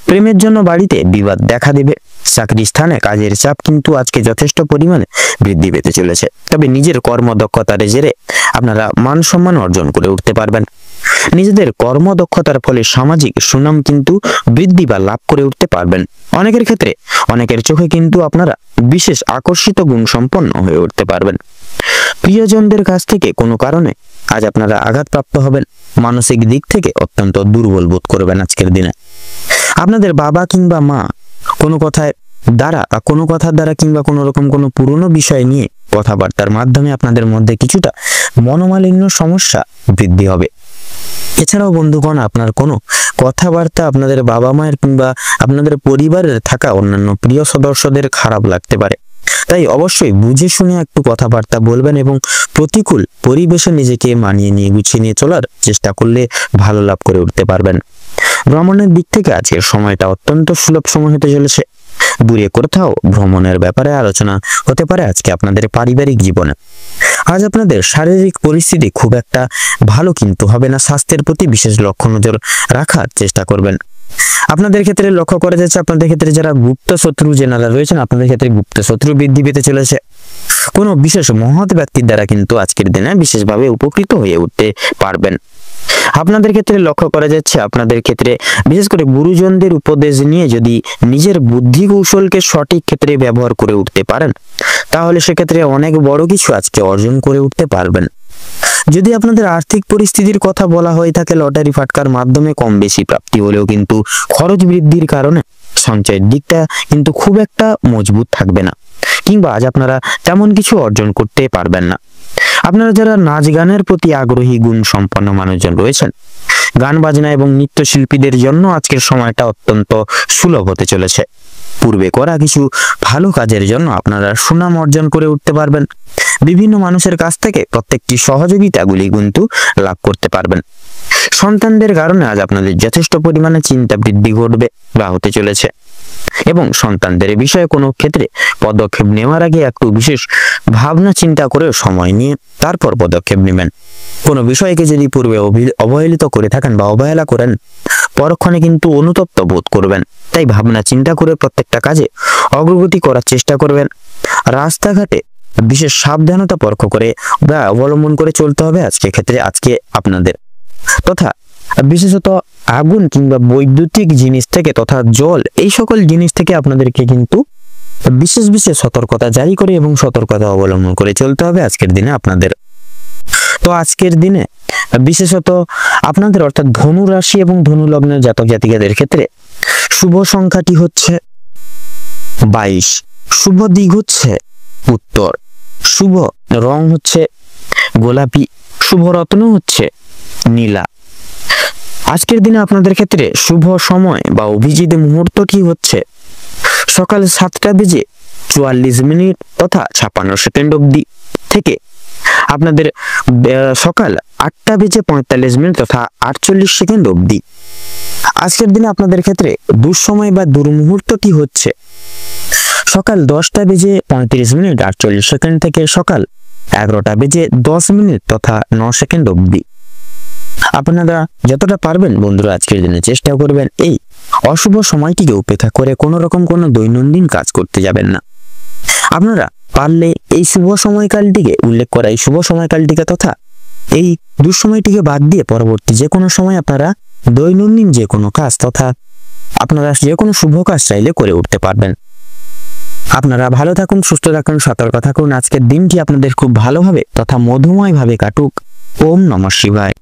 প্রেমের জন্য বাড়িতে বিবাদ দেখা দেবে। চাকরি স্থানে কাজের চাপ কিন্তু আজকে যথেষ্ট পরিমাণে বৃদ্ধি পেতে চলেছে। তবে নিজের কর্মদক্ষতার জেরে আপনারা মান সম্মান অর্জন করে উঠতে পারবেন। নিজেদের কর্মদক্ষতার ফলে সামাজিক সুনাম কিন্তু বৃদ্ধি বা লাভ করে উঠতে পারবেন। অনেকের ক্ষেত্রে অনেকের চোখে কিন্তু আপনারা বিশেষ আকর্ষিত গুণ সম্পন্ন হয়ে উঠতে পারবেন। প্রিয়জনদের কাছ থেকে কোনো কারণে আজ আপনারা আঘাতপ্রাপ্ত হবেন। মানসিক দিক থেকে অত্যন্ত দুর্বল বোধ করবেন আজকের দিনে। আপনাদের বাবা কিংবা মা কোনো কথার দ্বারা কিংবা কোনো রকম কোনো পুরনো বিষয় নিয়ে কথাবার্তার মাধ্যমে আপনাদের মধ্যে কিছুটা মনোমালিন্য সমস্যা বৃদ্ধি হবে। এছাড়াও বন্ধুগণ, আপনার কোনো কথাবার্তা আপনাদের বাবা মায়ের কিংবা আপনাদের পরিবারের থাকা অন্যান্য প্রিয় সদস্যদের খারাপ লাগতে পারে। তাই অবশ্যই বুঝে শুনে একটু কথাবার্তা বলবেন এবং প্রতিকূল পরিবেশে নিজেকে মানিয়ে নিয়ে গুছিয়ে নিয়ে চলার চেষ্টা করলে ভালো লাভ করে উঠতে পারবেন। ভ্রমণের দিক থেকে আজকের সময়টা অত্যন্ত সুলভ সময় হতে চলেছে। দূরে কোথাও ভ্রমণের ব্যাপারে আলোচনা হতে পারে আজকে আপনাদের পারিবারিক জীবনে। আজ আপনাদের শারীরিক পরিস্থিতি খুব একটা ভালো কিন্তু হবে না। স্বাস্থ্যের প্রতি বিশেষ লক্ষ্য নজর রাখার চেষ্টা করবেন। আপনাদের ক্ষেত্রে লক্ষ্য করা যাচ্ছে আপনাদের ক্ষেত্রে যারা গুপ্ত শত্রু জেনারা রয়েছেন, আপনাদের ক্ষেত্রে গুপ্ত শত্রু বৃদ্ধি পেতে চলেছে। কোনো বিশেষ মহৎ ব্যক্তির দ্বারা কিন্তু আজকের দিনে বিশেষভাবে উপকৃত হয়ে উঠতে পারবেন। আপনাদের ক্ষেত্রে লক্ষ্য করা যাচ্ছে আপনাদের ক্ষেত্রে বিশেষ করে গুরুজনদের উপদেশ নিয়ে যদি নিজের বুদ্ধি কৌশলকে সঠিক ক্ষেত্রে ব্যবহার করে উঠতে পারেন, তাহলে সেক্ষেত্রে অনেক বড় কিছু আজকে অর্জন করে উঠতে পারবেন। যদি আপনাদের আর্থিক পরিস্থিতির কথা বলা হয়ে থাকে, লটারি ফাটকার মাধ্যমে কম বেশি প্রাপ্তি হলেও কিন্তু খরচ বৃদ্ধির কারণে সঞ্চয়ের দিকটা কিন্তু খুব একটা মজবুত থাকবে না। কিংবা আজ আপনারা তেমন কিছু অর্জন করতে পারবেন না। আপনারা যারা নাচ গানের প্রতি আগ্রহী গুণ সম্পন্ন মানুষজন রয়েছেন, গান বাজনা এবং নৃত্যশিল্পীদের জন্য আজকের সময়টা অত্যন্ত সুলভ হতে চলেছে। পূর্বে করা কিছু ভালো কাজের জন্য আপনারা সুনাম অর্জন করে উঠতে পারবেন। বিভিন্ন মানুষের কাছ থেকে প্রত্যেকটি সহযোগিতাগুলি কিন্তু লাভ করতে পারবেন। সন্তানদের কারণে আজ আপনাদের যথেষ্ট পরিমাণে চিন্তা বৃদ্ধি ঘটবে বা হতে চলেছে, এবং সন্তানদের বিষয়ে কোনো ক্ষেত্রে পদক্ষেপ নেওয়ার আগে একটু বিশেষ ভাবনা চিন্তা করে সময় নিয়ে তারপর পদক্ষেপ নেবেন। কোনো বিষয়কে যদি পূর্বে অবহেলিত করে থাকেন বা অবহেলা করেন, পরক্ষণে কিন্তু অনুতপ্ত বোধ করবেন। তাই ভাবনা চিন্তা করে প্রত্যেকটা কাজে অগ্রগতি করার চেষ্টা করবেন। রাস্তাঘাটে বিশেষ সাবধানতা পরখ করে বা অবলম্বন করে চলতে হবে আজকে আপনাদের। তথা বিশেষত আগুন কিংবা বৈদ্যুতিক জিনিস থেকে তথা জল, এই সকল জিনিস থেকে আপনাদেরকে কিন্তু বিশেষ সতর্কতা জারি করে এবং সতর্কতা অবলম্বন করে চলতে হবে আজকের দিনে আপনাদের। তো আজকের দিনে বিশেষত আপনাদের অর্থাৎ ধনু রাশি এবং ধনু লগ্নের জাতক জাতিকাদের ক্ষেত্রে শুভ সংখ্যাটি হচ্ছে 22, শুভ দিক হচ্ছে উত্তর, শুভ রং হচ্ছে গোলাপি, শুভ রত্ন হচ্ছে নীলা। আজকের দিনে আপনাদের ক্ষেত্রে শুভ সময় বা অভিজিৎ মুহূর্তটি হচ্ছে সকাল 7:44 তথা 56 অবধি থেকে আপনাদের সকাল 8:45 তথা 48 অবধি। আজকের দিনে আপনাদের ক্ষেত্রে দুঃসময় বা দুর্মুহূর্তটি হচ্ছে সকাল 10:35 48 থেকে সকাল 11:10 তথা 9 অবধি। আপনারা যতটা পারবেন বন্ধুরা আজকের দিনে চেষ্টা করবেন এই অশুভ সময়টিকে উপেক্ষা করে কোনো রকম কোনো দৈনন্দিন কাজ করতে যাবেন না। আপনারা পারলে এই শুভ সময়কালটিকে উল্লেখ করা এই শুভ সময়কালটিকে তথা এই দুঃসময়টিকে বাদ দিয়ে পরবর্তী যে কোনো সময় আপনারা দৈনন্দিন যে কোনো কাজ তথা আপনারা যে কোনো শুভ কাজ চাইলে করে উঠতে পারবেন। আপনারা ভালো থাকুন, সুস্থ থাকুন, সতর্ক থাকুন। আজকের দিনটি আপনাদের খুব ভালোভাবে তথা মধুময় ভাবে কাটুক। ওম নমঃ শিবায়।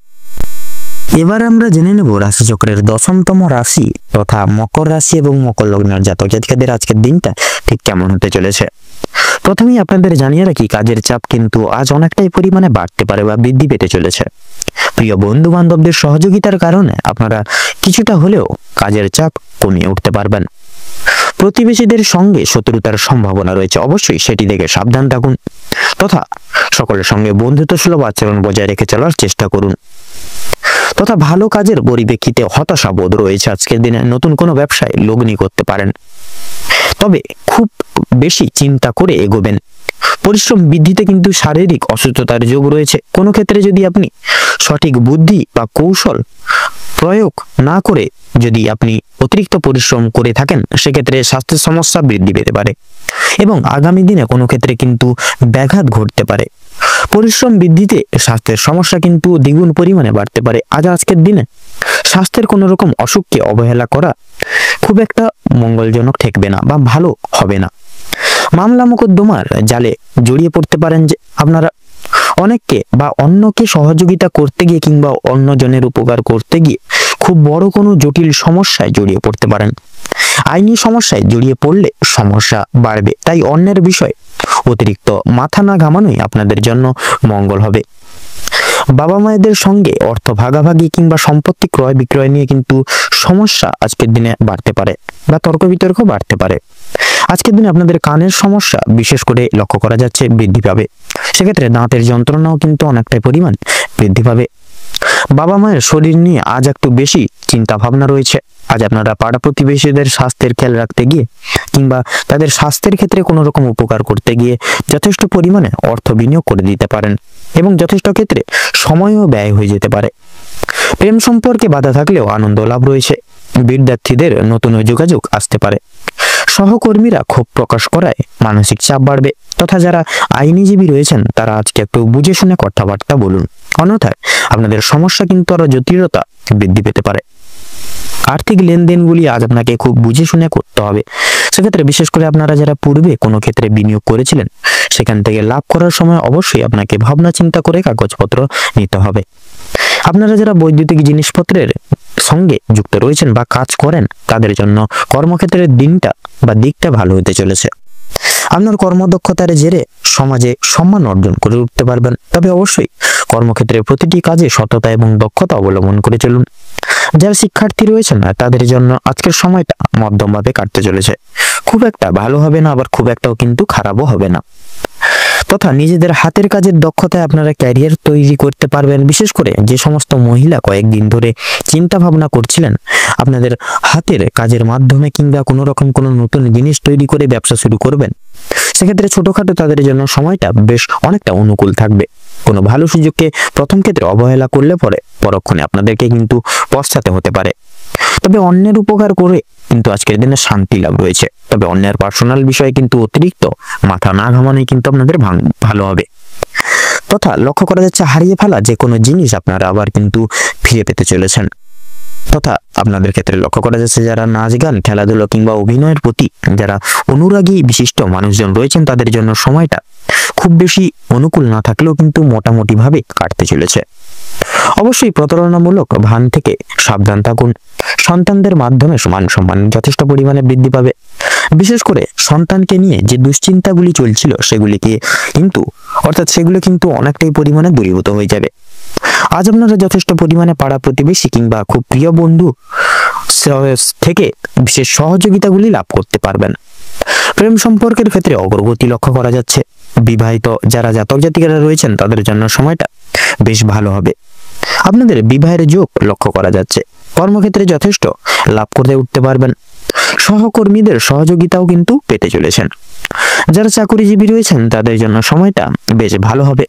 এবার আমরা জেনে নেব রাশিচক্রের 10তম রাশি তথা মকর রাশি এবং মকর লগ্নের জাতক জাতিকাদের আজকের দিনটা ঠিক কেমন হতে চলেছে। প্রথমেই আপনাদের জানিয়ে রাখি, কাজের চাপ কিন্তু আজ অনেকটাই পরিমাণে বাড়তে পারে বা বৃদ্ধি পেতে চলেছে। প্রিয় বন্ধু বান্ধবদের সহযোগিতার কারণে আপনারা কিছুটা হলেও কাজের চাপ কমিয়ে উঠতে পারবেন। প্রতিবেশীদের সঙ্গে শত্রুতার সম্ভাবনা রয়েছে, অবশ্যই সেটি থেকে সাবধান থাকুন তথা সকলের সঙ্গে বন্ধুত্বসুলভ আচরণ বজায় রেখে চলার চেষ্টা করুন। তথা ভালো কাজের পরিপ্রেক্ষিতে হতাশা বোধ রয়েছে আজকের দিনে। নতুন কোনো ব্যবসায় লগ্নি করতে পারেন, তবে খুব বেশি চিন্তা করে এগোবেন। পরিশ্রম বৃদ্ধিতে কিন্তু শারীরিক অসুস্থতার যোগ রয়েছে। কোনো ক্ষেত্রে যদি আপনি সঠিক বুদ্ধি বা কৌশল প্রয়োগ না করে যদি আপনি অতিরিক্ত পরিশ্রম করে থাকেন, সেক্ষেত্রে স্বাস্থ্যের সমস্যা বৃদ্ধি পেতে পারে এবং আগামী দিনে কোনো ক্ষেত্রে কিন্তু ব্যাঘাত ঘটতে পারে। পরিশ্রম বৃদ্ধিতে স্বাস্থ্যের সমস্যা কিন্তু দ্বিগুণ পরিমাণে বাড়তে পারে। আজকের দিনে স্বাস্থ্যের কোনো রকম অসুখকে অবহেলা করা খুব একটা মঙ্গলজনক ঠেকবে না বা ভালো হবে না। মামলা মোকদ্দমার জালে জড়িয়ে পড়তে পারেন যে আপনারা। অনেককে বা অন্যকে সহযোগিতা করতে গিয়ে কিংবা অন্যজনের উপকার করতে গিয়ে খুব বড় কোনো জটিল সমস্যায় জড়িয়ে পড়তে পারেন। আইনি সমস্যায় জড়িয়ে পড়লে সমস্যা বাড়বে, তাই অন্যের বিষয়ে অতিরিক্ত মাথা না ঘামানোই আপনাদের জন্য মঙ্গল হবে। বাবা মায়েদের সঙ্গে অর্থ ভাগাভাগি কিংবা সম্পত্তি ক্রয় বিক্রয় নিয়ে কিন্তু সমস্যা আজকের দিনে বাড়তে পারে বা তর্ক বিতর্ক বাড়তে পারে। আজকের দিনে আপনাদের কানের সমস্যা বিশেষ করে লক্ষ্য করা যাচ্ছে বৃদ্ধি পাবে। সেক্ষেত্রে দাঁতের যন্ত্রণাও কিন্তু অনেকটাই পরিমাণ বৃদ্ধি পাবে। বাবা মায়ের শরীর নিয়ে আজ একটু বেশি চিন্তা ভাবনা রয়েছে। আজ আপনারা পাড়া প্রতিবেশীদের স্বাস্থ্যের খেয়াল রাখতে গিয়ে কিংবা তাদের স্বাস্থ্যের ক্ষেত্রে কোনো রকম উপকার করতে গিয়ে যথেষ্ট পরিমাণে অর্থ বিনিয়োগ করে দিতে পারেন এবং যথেষ্ট ক্ষেত্রে সময়ও ব্যয় হয়ে যেতে পারে। প্রেম সম্পর্কে বাধা থাকলেও আনন্দ লাভ রয়েছে। বিদ্যার্থীদের নতুন যোগাযোগ আসতে পারে। সহকর্মীরা ক্ষোভ প্রকাশ করায় মানসিক চাপ বাড়বে তথা যারা আইনজীবী রয়েছেন তারা আজকে একটু বুঝে শুনে কথাবার্তা বলুন, অন্যথায় আপনাদের সমস্যা কিন্তু আরো জটিলতা বৃদ্ধি পেতে পারে। আর্থিক লেনদেনগুলি আজ আপনাকে খুব বুঝে শুনে করতে হবে। সেক্ষেত্রে বিশেষ করে আপনারা যারা পূর্বে কোনো ক্ষেত্রে বিনিয়োগ করেছিলেন, সেখান থেকে লাভ করার সময় অবশ্যই আপনাকে ভাবনা চিন্তা করে কাগজপত্র নিতে হবে। আপনারা যারা বৈদ্যুতিক জিনিসপত্রের সঙ্গে যুক্ত রয়েছেন বা কাজ করেন, তাদের জন্য কর্মক্ষেত্রের দিনটা বা দিকটা ভালো হতে চলেছে। আপনার কর্মদক্ষতার জেরে সমাজে সম্মান অর্জন করে উঠতে পারবেন। তবে অবশ্যই কর্মক্ষেত্রে প্রতিটি কাজে সততা এবং দক্ষতা অবলম্বন করে চলুন। যারা শিক্ষার্থী রয়েছেন না তাদের জন্য আজকের সময়টা মধ্যমভাবে কাটতে চলেছে। খুব একটা ভালো হবে না, আবার খুব একটাও কিন্তু খারাপও হবে না। তথা নিজেদের হাতের কাজের দক্ষতায় আপনারা ক্যারিয়ার তৈরি করতে পারবেন। বিশেষ করে যে সমস্ত মহিলা কয়েকদিন ধরে চিন্তা ভাবনা করছিলেন আপনাদের হাতের কাজের মাধ্যমে কিংবা কোনো নতুন জিনিস তৈরি করে ব্যবসা শুরু করবেন, সেক্ষেত্রে ছোটখাটো তাদের জন্য সময়টা বেশ অনেকটা অনুকূল থাকবে। কোনো ভালো সুযোগকে প্রথম ক্ষেত্রে অবহেলা করলে পরে পরক্ষণে আপনাদেরকে কিন্তু পশ্চাতে হতে পারে। তবে অন্যের উপকার করে কিন্তু আজকের দিনে শান্তি লাভ রয়েছে। তবে অন্যের পার্সোনাল বিষয়ে কিন্তু অতিরিক্ত মাথা না ঘামানোই কিন্তু আপনাদের ভালো হবে। তথা লক্ষ্য করা যাচ্ছে হারিয়ে ফেলা যে কোনো জিনিস আপনারা আবার কিন্তু ফিরে পেতে চলেছেন। তথা আপনাদের ক্ষেত্রে লক্ষ্য করা যাচ্ছে যারা নাচ গান, খেলাধুলো কিংবা অভিনয়ের প্রতি যারা অনুরাগী বিশিষ্ট মানুষজন রয়েছেন তাদের জন্য সময়টা খুব বেশি অনুকূল না থাকলেও কিন্তু মোটামুটি ভাবে কাটতে চলেছে। অবশ্যই প্রতারণামূলক ভান থেকে সাবধান থাকুন। সন্তানদের মাধ্যমে মান সম্মান যথেষ্ট পরিমাণে বৃদ্ধি পাবে। বিশেষ করে সন্তানকে নিয়ে যে দুশ্চিন্তাগুলি চলছিল সেগুলো কিন্তু অনেকটাই পরিমাণে দূরীভূত হয়ে যাবে। আজ আপনারা যথেষ্ট পরিমাণে পাড়া প্রতিবেশী কিংবা খুব প্রিয় বন্ধু থেকে বিশেষ সহযোগিতাগুলি লাভ করতে পারবেন। প্রেম সম্পর্কের ক্ষেত্রে অগ্রগতি লক্ষ্য করা যাচ্ছে। বিবাহিত যারা জাতক জাতিকারা রয়েছেন তাদের জন্য সময়টা বেশ ভালো হবে। আপনাদের বিবাহের যোগ লক্ষ্য করা যাচ্ছে। কর্মক্ষেত্রে যথেষ্ট লাভ করতে উঠতে পারবেন। সহকর্মীদের সহযোগিতাও কিন্তু পেতে চলেছেন। যারা চাকরিজীবী রয়েছেন তাদের জন্য সময়টা বেশ ভালো হবে।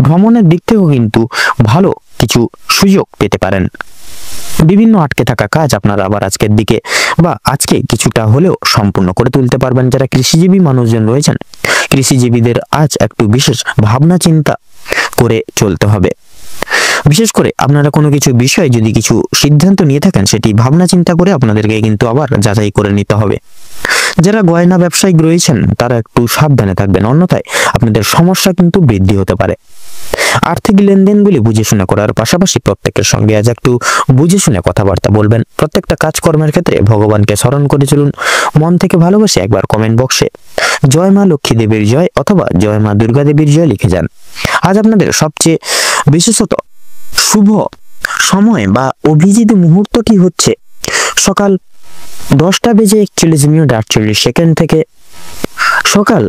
ভ্রমণের দিক থেকেও কিন্তু ভালো কিছু সুযোগ পেতে পারেন। বিভিন্ন আটকে থাকা কাজ আপনারা আবার আজকে কিছুটা হলেও সম্পূর্ণ করে তুলতে পারবেন। যারা কৃষিজীবী মানুষজন রয়েছেন, কৃষিজীবীদের আজ একটু বিশেষ ভাবনা চিন্তা করে চলতে হবে। বিশেষ করে আপনারা কোনো কিছু বিষয়ে যদি কিছু সিদ্ধান্ত নিয়ে থাকেন সেটি ভাবনা চিন্তা করে আপনাদেরকে কিন্তু আবার যাচাই করে নিতে হবে। যারা গয়না ব্যবসায়িক রয়েছেন তারা একটু সাবধানে থাকবেন, অন্যথায় আপনাদের সমস্যা কিন্তু বৃদ্ধি হতে পারে। আর্থিক লেনদেনগুলি বুঝে শুনে করার পাশাপাশি প্রত্যেকের সঙ্গে আজ একটু বুঝে শুনে কথাবার্তা বলবেন। প্রত্যেকটা কাজকর্মের ক্ষেত্রে ভগবানকে স্মরণ করে চলুন। মন থেকে ভালোবাসে একবার কমেন্ট বক্সে জয় মা লক্ষ্মী দেবীর জয় অথবা জয় মা দুর্গা দেবীর জয় লিখে যান। আজ আপনাদের সবচেয়ে বিশেষত শুভ সময় বা অভিজিৎ মুহূর্তটি হচ্ছে সকাল 10:41:48 থেকে সকাল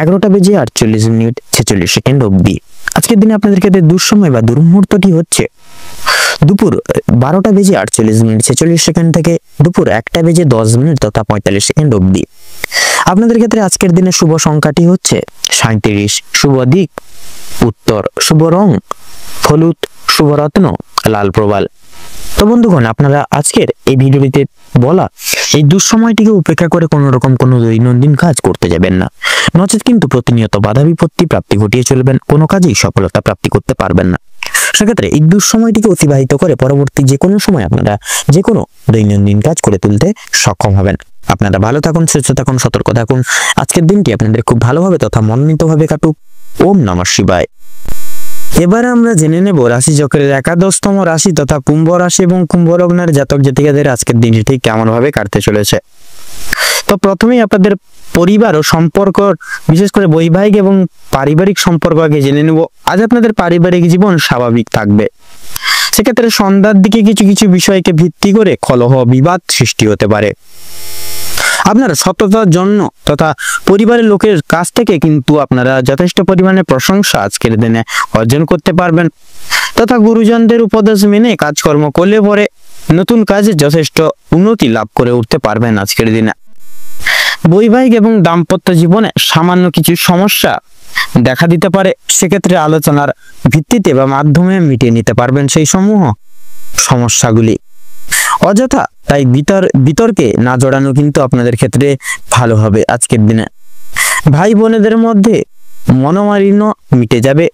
11:48:46 অবধি। আজকের দিনে আপনাদের ক্ষেত্রে দুঃসময় বা দুর্মুহূর্তটি হচ্ছে দুপুর 12:48:46 থেকে দুপুর 1:10 তথা 45 অবধি। আপনাদের ক্ষেত্রে আজকের দিনে শুভ সংখ্যাটি হচ্ছে 37, শুভ দিক উত্তর, শুভ রং হলুদ, শুভ রত্ন লাল প্রবাল। তো বন্ধুগণ, আপনারা আজকের এই ভিডিওটিতে বলা এই দুঃসময়টিকে উপেক্ষা করে কোনো দৈনন্দিন কাজ করতে যাবেন না, নচেত কিন্তু প্রতিনিয়ত বাধা বিপত্তি প্রাপ্তি ঘটিয়ে চলবেন, কোনো কাজেই সফলতা প্রাপ্তি করতে পারবেন না। সেক্ষেত্রে এই দুঃসময়টিকে অতিবাহিত করে পরবর্তী যে কোনো সময় আপনারা যে কোনো দৈনন্দিন কাজ করে তুলতে সক্ষম হবেন। আপনারা ভালো থাকুন, সুস্থ থাকুন, সতর্ক থাকুন। আজকের দিনটি আপনাদের খুব ভালোভাবে তথা মনোনীতভাবে কাটুক। ওম নমঃ শিবায়। এবারে আমরা জেনে নেব রাশি চক্রের একাদশতম রাশি তথা কুম্ভ রাশি এবং কুম্ভ লগ্নের জাতক জাতিকাদের আজকের দিনটি ঠিক কেমন ভাবে কাটতে চলেছে। তো প্রথমেই আপনাদের পরিবার ও সম্পর্ক, বিশেষ করে বৈবাহিক এবং পারিবারিক সম্পর্ক আগে জেনে নেব। আজ আপনাদের পারিবারিক জীবন স্বাভাবিক থাকবে। সেক্ষেত্রে সন্ধ্যার দিকে কিছু কিছু বিষয়কে ভিত্তি করে কলহ বিবাদ সৃষ্টি হতে পারে। আপনারা সততার জন্য তথা পরিবারের লোকের কাছ থেকে কিন্তু আপনারা যথেষ্ট পরিমাণে প্রশংসা আজকের দিনে অর্জন করতে পারবেন, তথা গুরুজনদের উপদেশ মেনে কাজকর্ম করলে পরে নতুন কাজে যথেষ্ট উন্নতি লাভ করে উঠতে পারবেন আজকের দিনে। বৈবাহিক এবং দাম্পত্য জীবনে সামান্য কিছু সমস্যা দেখা দিতে পারে, সেক্ষেত্রে আলোচনার ভিত্তিতে বা মাধ্যমে মিটিয়ে নিতে পারবেন সেই সমূহ সমস্যাগুলি। অযথা তাই বিতর্কে না জড়ানো কিন্তু আপনাদের ক্ষেত্রে ভালো হবে আজকের দিনে। ভাই বোনেদের মধ্যে মনোমালিন্য মিটে যাবে,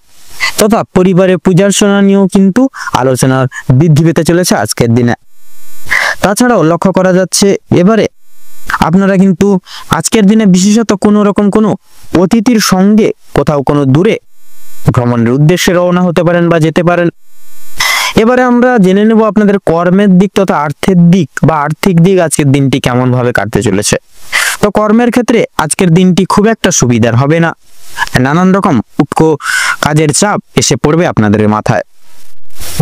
তথা পরিবারে পূজার্চনা নিয়েও কিন্তু আলোচনার বৃদ্ধি পেতে চলেছে আজকের দিনে। তাছাড়াও লক্ষ্য করা যাচ্ছে এবারে আপনারা কিন্তু আজকের দিনে বিশেষত কোনো অতিথির সঙ্গে কোথাও কোনো দূরে ভ্রমণের উদ্দেশ্যে রওনা হতে পারেন বা যেতে পারেন। এবারে আমরা জেনে নেব আপনাদের কর্মের দিক তথা আর্থিক দিক আজকের দিনটি কেমন ভাবে কাটতে চলেছে। তো কর্মের ক্ষেত্রে আজকের দিনটি খুব একটা সুবিধার হবে না, নানান রকম কাজের চাপ এসে পড়বে আপনাদের মাথায়।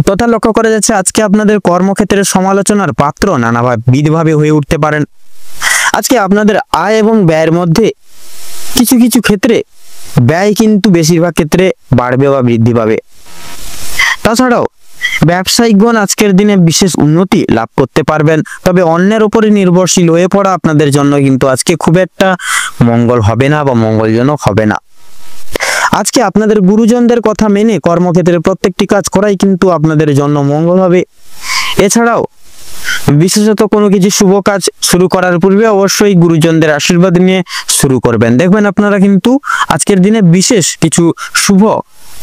তথা লক্ষ্য করা যাচ্ছে আজকে আপনাদের কর্মক্ষেত্রে সমালোচনার পাত্র নানাবিধভাবে হয়ে উঠতে পারেন। আজকে আপনাদের আয় এবং ব্যয়ের মধ্যে কিছু কিছু ক্ষেত্রে ব্যয় কিন্তু বেশিরভাগ ক্ষেত্রে বাড়বে বা বৃদ্ধি পাবে। তাছাড়াও ব্যবসায়িকগণ আজকের দিনে বিশেষ উন্নতি লাভ করতে পারবেন, তবে অন্যের উপরে নির্ভরশীল হয়ে পড়া আপনাদের জন্য কিন্তু আজকে খুব একটা মঙ্গল হবে না বা মঙ্গলজনক হবে না। আজকে আপনাদের গুরুজনদের কথা মেনে কর্মক্ষেত্রে প্রত্যেকটি কাজ করাই কিন্তু আপনাদের জন্য মঙ্গল হবে। এছাড়াও বিশেষত কোনো কিছু শুভ কাজ শুরু করার পূর্বে অবশ্যই গুরুজনদের আশীর্বাদ নিয়ে শুরু করবেন, দেখবেন আপনারা কিন্তু আজকের দিনে বিশেষ কিছু শুভ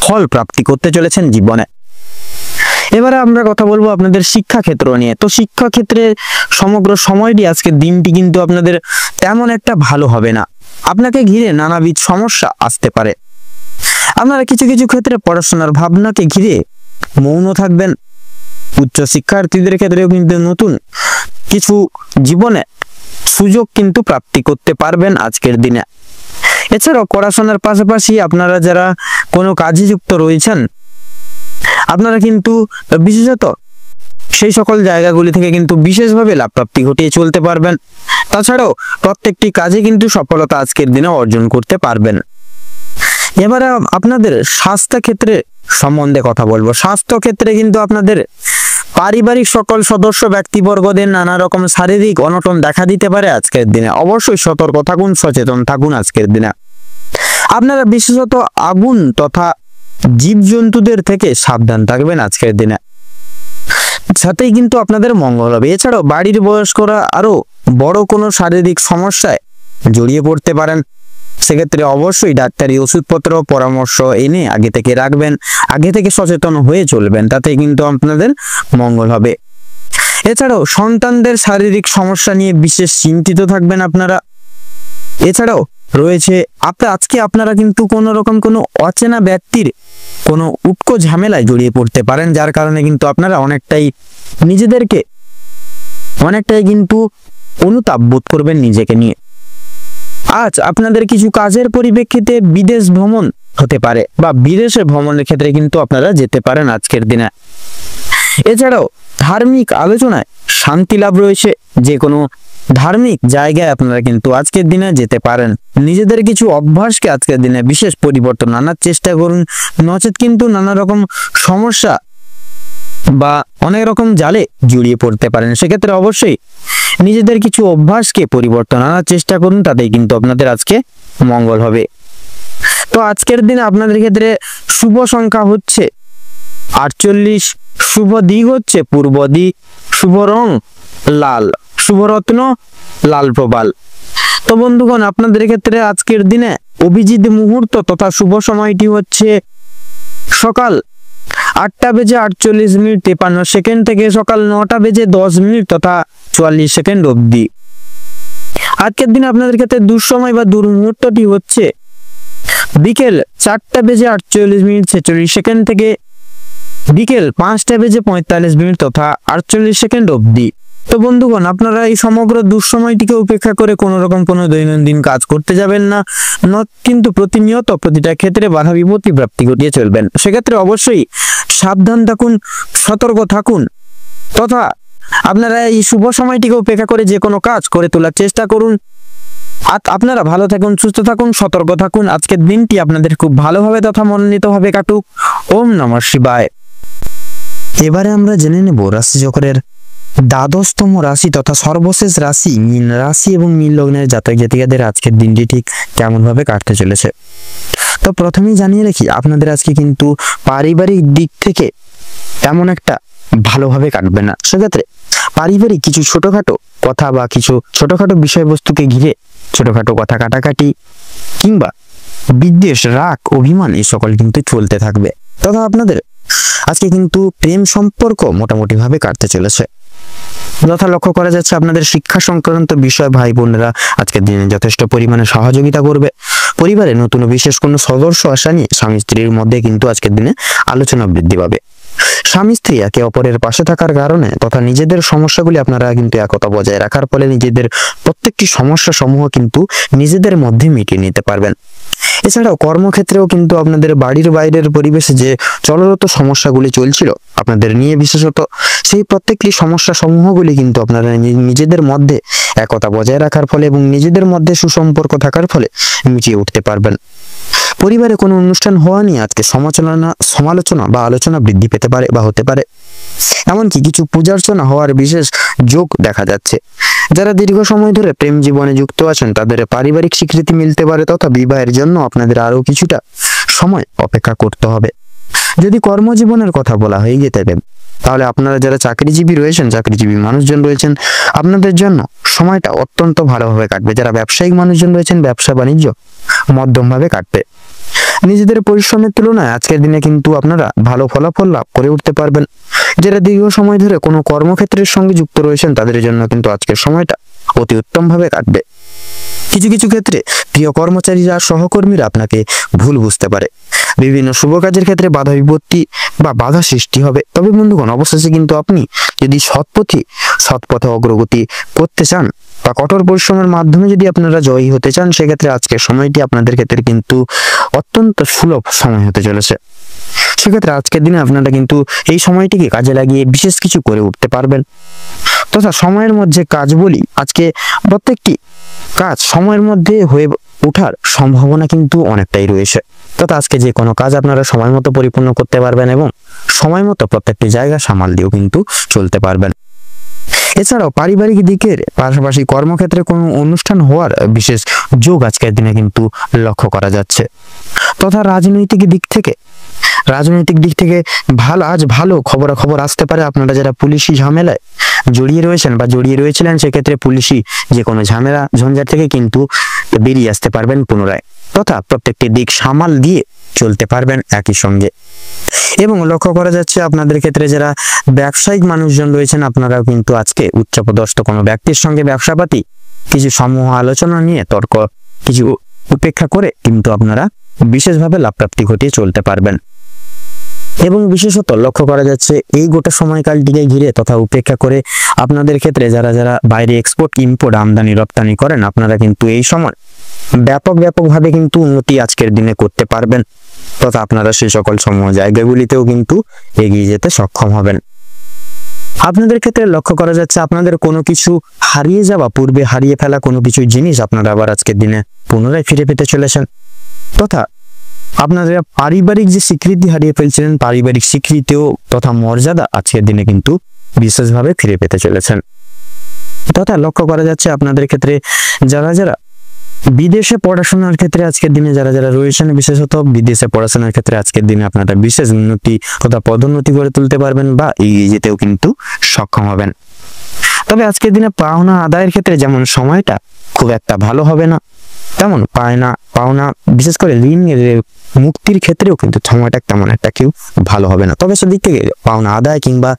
ফল প্রাপ্তি করতে চলেছেন জীবনে। এবারে আমরা কথা বলবো আপনাদের শিক্ষা ক্ষেত্র নিয়ে। তো শিক্ষা ক্ষেত্রে সমগ্র সময়টি আজকের দিনটি কিন্তু আপনাদের তেমন একটা ভালো হবে না, আপনাকে ঘিরে নানাবিধ সমস্যা আসতে পারে। আপনারা কিছু কিছু ক্ষেত্রে পড়াশোনার ভাবনাকে ঘিরে মৌন থাকবেন। উচ্চ শিক্ষার্থীদের ক্ষেত্রেও কিন্তু নতুন কিছু জীবনে সুযোগ কিন্তু প্রাপ্তি করতে পারবেন আজকের দিনে। এছাড়াও পড়াশোনার পাশাপাশি আপনারা যারা কোনো কাজে যুক্ত রয়েছেন, আপনারা কিন্তু বিশেষত সেই সকল জায়গাগুলি থেকে কিন্তু বিশেষভাবে লাভ প্রাপ্তি ঘটিয়ে চলতে পারবেন। তাছাড়াও প্রত্যেকটি কাজে কিন্তু সফলতা আজকের দিনে অর্জন করতে পারবেন। এবারে আপনাদের স্বাস্থ্য ক্ষেত্রে সম্বন্ধে কথা বলবো। স্বাস্থ্য ক্ষেত্রে কিন্তু আপনাদের পারিবারিক সকল সদস্য ব্যক্তিবর্গদের নানা রকম শারীরিক অনটন দেখা দিতে পারে আজকের দিনে। অবশ্যই সতর্ক থাকুন, সচেতন থাকুন আজকের দিনে। আপনারা বিশেষত আগুন তথা জীবজন্তুদের থেকে সাবধান থাকবেন আজকের দিনে, সাথেই কিন্তু আপনাদের মঙ্গল হবে। এছাড়াও বাড়ির বয়স্করা আরো বড় কোনো শারীরিক সমস্যায় জড়িয়ে পড়তে পারেন, সেক্ষেত্রে অবশ্যই ডাক্তারি ওষুধপত্র পরামর্শ এনে আগে থেকে রাখবেন, আগে থেকে সচেতন হয়ে চলবেন, তাতে কিন্তু আপনাদের মঙ্গল হবে। এছাড়াও সন্তানদের শারীরিক সমস্যা নিয়ে বিশেষ চিন্তিত থাকবেন আপনারা। এছাড়াও রয়েছে আজকে আপনারা কিন্তু কোনো রকম কোনো অচেনা ব্যক্তির কোনো উটকো ঝামেলায় জড়িয়ে পড়তে পারেন, যার কারণে কিন্তু আপনারা নিজেদেরকে অনেকটাই কিন্তু অনুতাপ বোধ করবেন নিজেকে নিয়ে। আজ আপনাদের কিছু কাজের পরিপ্রেক্ষিতে বিদেশ ভ্রমণ হতে পারে বা বিদেশে ভ্রমণের ক্ষেত্রে কিন্তু আপনারা যেতে পারেন আজকের দিনে। এছাড়াও ধার্মিক আলোচনায় শান্তি লাভ রয়েছে, যে কোনো ধার্মিক জায়গায় আপনারা কিন্তু আজকের দিনে যেতে পারেন। নিজেদের কিছু অভ্যাসকে আজকের দিনে বিশেষ পরিবর্তন আনার চেষ্টা করুন, নচেত কিন্তু নানা রকম সমস্যা বা অনেক রকম জালে জড়িয়ে পড়তে পারেন। সেক্ষেত্রে অবশ্যই নিজেদের কিছু অভ্যাসকে পরিবর্তন আনার চেষ্টা করুন, তাতেই কিন্তু আপনাদের আজকে মঙ্গল হবে। তো আজকের দিনে আপনাদের ক্ষেত্রে শুভ সংখ্যা হচ্ছে 48, শুভ দিক হচ্ছে পূর্ব দিক, শুভ রং লাল, শুভ রত্ন লাল প্রবাল। তো বন্ধুগণ, আপনাদের ক্ষেত্রে আজকের দিনে অভিজিৎ মুহূর্ত তথা শুভ সময়টি হচ্ছে সকাল 8:48:53 থেকে সকাল 9:10 তথা 44 সেকেন্ড অবধি। আজকের দিনে আপনাদের ক্ষেত্রে দুঃসময় বা দুর্মুহূর্তটি হচ্ছে বিকেল 4:48:46 থেকে বিকেল 5:45 তথা 48 সেকেন্ড অবধি। তো বন্ধুগণ, আপনারা এই সমগ্র দুঃসময়টিকে উপেক্ষা করে কোনো রকম কোনো দৈনন্দিন কাজ করতে যাবেন না, কিন্তু প্রতিনিয়ত প্রতিটা ক্ষেত্রে বাধা বিপত্তি প্রাপ্তি ঘটিয়ে চলবেন। সেক্ষেত্রে অবশ্যই সাবধান থাকুন, সতর্ক থাকুন, তথা আপনারা এই শুভ সময়টিকে উপেক্ষা করে যে কোনো কাজ করে তোলার চেষ্টা করুন। আপনারা ভালো থাকুন, সুস্থ থাকুন, সতর্ক থাকুন। আজকের দিনটি আপনাদের খুব ভালোভাবে তথা মনোনীতভাবে কাটুক। ওম নমঃ শিবায়। এবারে আমরা জেনে নেব রাশিচক্রের দ্বাদশতম রাশি তথা সর্বশেষ রাশি মীন রাশি এবং মীন লগ্নের জাতক জাতিকাদের আজকের দিনটি ঠিক কেমন ভাবে কাটতে চলেছে। তো প্রথমেই জানিয়ে রাখি, আপনাদের আজকে কিন্তু পারিবারিক দিক থেকে তেমন একটা ভালোভাবে কাটবে না। সেক্ষেত্রে পারিবারিক কিছু ছোটখাটো কথা বা কিছু ছোটখাটো বিষয়বস্তুকে ঘিরে ছোটখাটো কথা কাটাকাটি কিংবা বিদ্বেষ, রাগ, অভিমান এই সকল কিন্তু চলতে থাকবে। তথা আপনাদের আজকে কিন্তু প্রেম সম্পর্ক মোটামুটি ভাবে কাটতে চলেছে। যথা লক্ষ্য করা যাচ্ছে আপনাদের শিক্ষা সংক্রান্ত বিষয় ভাই বোনেরা আজকের দিনে যথেষ্ট পরিমাণে সহযোগিতা করবে। পরিবারে নতুন বিশেষ কোনো সদস্য আসা নিয়ে স্বামী স্ত্রীর মধ্যে কিন্তু আজকের দিনে আলোচনা বৃদ্ধি পাবে। স্বামী স্ত্রী একে অপরের পাশে থাকার কারণে তথা নিজেদের সমস্যাগুলি আপনারা কিন্তু একতা বজায় রাখার ফলে নিজেদের প্রত্যেকটি সমস্যা সমূহ কিন্তু নিজেদের মধ্যে মিটিয়ে নিতে পারবেন। এছাড়াও কর্মক্ষেত্রেও কিন্তু আপনাদের বাড়ির বাইরের পরিবেশে যে চলরত সমস্যাগুলি চলছিল আপনাদের নিয়ে বিশেষত, সেই প্রত্যেকটি সমস্যা সমূহগুলি কিন্তু আপনারা নিজেদের মধ্যে একতা বজায় রাখার ফলে এবং নিজেদের মধ্যে সুসম্পর্ক থাকার ফলে মিটিয়ে উঠতে পারবেন। পরিবারে কোনো অনুষ্ঠান হওয়া নিয়ে আজকে সমালোচনা বা আলোচনা বৃদ্ধি পেতে পারে বা হতে পারে। এমনকি কিছু পূজার্চনা হওয়ার বিশেষ যোগ দেখা যাচ্ছে। যারা দীর্ঘ সময় ধরে প্রেম জীবনে যুক্ত আছেন তাদের পারিবারিক স্বীকৃতি মিলতে পারে তথা বিবাহের জন্য আপনাদের আরো কিছুটা সময় অপেক্ষা করতে হবে। যদি কর্মজীবনের কথা বলা হয়ে গিয়ে থাকে তাহলে আপনারা যারা চাকরিজীবী রয়েছেন, চাকরিজীবী মানুষজন রয়েছেন, আপনাদের জন্য সময়টা অত্যন্ত ভালোভাবে কাটবে। যারা ব্যবসায়িক মানুষজন রয়েছেন, ব্যবসা বাণিজ্য মধ্যমভাবে কাটবে। নিজেদের পরিশ্রমের তুলনায় আজকের দিনে কিন্তু আপনারা ভালো ফলাফল লাভ করে উঠতে পারবেন। যারা দীর্ঘ সময় ধরে কোনো কর্মক্ষেত্রের সঙ্গে যুক্ত রয়েছেন তাদের জন্য কিন্তু আজকের সময়টা অতি উত্তমভাবে কাটবে। কিছু কিছু ক্ষেত্রে প্রিয় কর্মচারীরা সহকর্মীরা আপনাকে ভুল বুঝতে পারে। বিভিন্ন শুভ কাজের ক্ষেত্রে বাধা বিপত্তি বা বাধা সৃষ্টি হবে। তবে বন্ধুগণ, অবশেষে কিন্তু আপনি যদি সৎপথে অগ্রগতি করতে চান বা কঠোর পরিশ্রমের মাধ্যমে যদি আপনারা জয়ী হতে চান, সেক্ষেত্রে আজকের সময়টি আপনাদের ক্ষেত্রে কিন্তু অত্যন্ত সুলভ সময় হতে চলেছে। সেক্ষেত্রে আজকের দিনে আপনারা কিন্তু এই সময়টিকে কাজে লাগিয়ে বিশেষ কিছু করে উঠতে পারবেন। তথা সময়ের মধ্যে কাজ বলি, আজকে প্রত্যেকটি কাজ সময়ের মধ্যে হয়ে ওঠার সম্ভাবনা কিন্তু অনেকটাই রয়েছে। তথা আজকে যে কোনো কাজ আপনারা সময় মতো পরিপূর্ণ করতে পারবেন এবং সময় মতো প্রত্যেকটি জায়গা সামাল দিয়েও কিন্তু চলতে পারবেন। এছাড়াও পারিবারিক দিকের পাশাপাশি কর্মক্ষেত্রে কোনো অনুষ্ঠান হওয়ার বিশেষ যোগ আজকের দিনে কিন্তু লক্ষ্য করা যাচ্ছে। তথা রাজনৈতিক দিক থেকে ভালো খবর আসতে পারে। আপনারা যারা পুলিশি ঝামেলায় জড়িয়ে রয়েছেন বা জড়িয়ে রয়েছিলেন, সেক্ষেত্রে পুলিশি যে কোনো ঝামেলা ঝঞ্ঝাট থেকে কিন্তু বেরিয়ে আসতে পারবেন পুনরায়। তথা প্রত্যেকটি দিক সামাল দিয়ে চলতে পারবেন একই সঙ্গে। এবং লক্ষ্য করা যাচ্ছে আপনাদের ক্ষেত্রে যারা ব্যবসায়িক মানুষজন রয়েছেন আপনারাও কিন্তু আজকে উচ্চপদস্থ কোনো ব্যক্তির সঙ্গে ব্যবসাপাতি কিছু সমূহ আলোচনা নিয়ে তর্ক কিছু উপেক্ষা করে কিন্তু আপনারা বিশেষভাবে লাভপ্রাপ্তি ঘটিয়ে চলতে পারবেন। এবং বিশেষত লক্ষ্য করা যাচ্ছে এই গোটা সময়কালটিকে ঘিরে তথা উপেক্ষা করে আপনাদের ক্ষেত্রে যারা বাইরে এক্সপোর্ট ইম্পোর্ট আমদানি রপ্তানি করেন আপনারা কিন্তু এই সময় ব্যাপকভাবে কিন্তু উন্নতি আজকের দিনে করতে পারবেন। তথা আপনারা সেই সকল সমূহ জায়গাগুলিতেও কিন্তু এগিয়ে যেতে সক্ষম হবেন। আপনাদের ক্ষেত্রে লক্ষ্য করা যাচ্ছে আপনাদের কোনো কিছু হারিয়ে যাওয়া, পূর্বে হারিয়ে ফেলা কোনো কিছু জিনিস আপনারা আবার আজকের দিনে পুনরায় ফিরে পেতে চলেছেন। তথা আপনারা পারিবারিক যে স্বীকৃতি হারিয়ে ফেলছিলেন, পারিবারিক স্বীকৃতিও তথা মর্যাদা আজকের দিনে কিন্তু বিশেষভাবে ফিরে পেতে চলেছেন। তথা লক্ষ্য করা যাচ্ছে আপনাদের ক্ষেত্রে যারা বিদেশে পড়াশোনার ক্ষেত্রে আজকের দিনে যারা রয়েছেন, বিশেষত বিদেশে পড়াশোনার ক্ষেত্রে আজকের দিনে আপনারা বিশেষ উন্নতি তথা পদোন্নতি করে তুলতে পারবেন বা এগিয়ে যেতেও কিন্তু সক্ষম হবেন। তবে আজকের দিনে পাওনা আদায়ের ক্ষেত্রে যেমন সময়টা খুব একটা ভালো হবে না, তেমন পাওনা বিশেষ করে ঋণের মুক্তির ক্ষেত্রেও কিন্তু সময়টা তেমন একটা কেউ ভালো হবে না। তবে সেদিক থেকে পাওনা আদায় কিংবা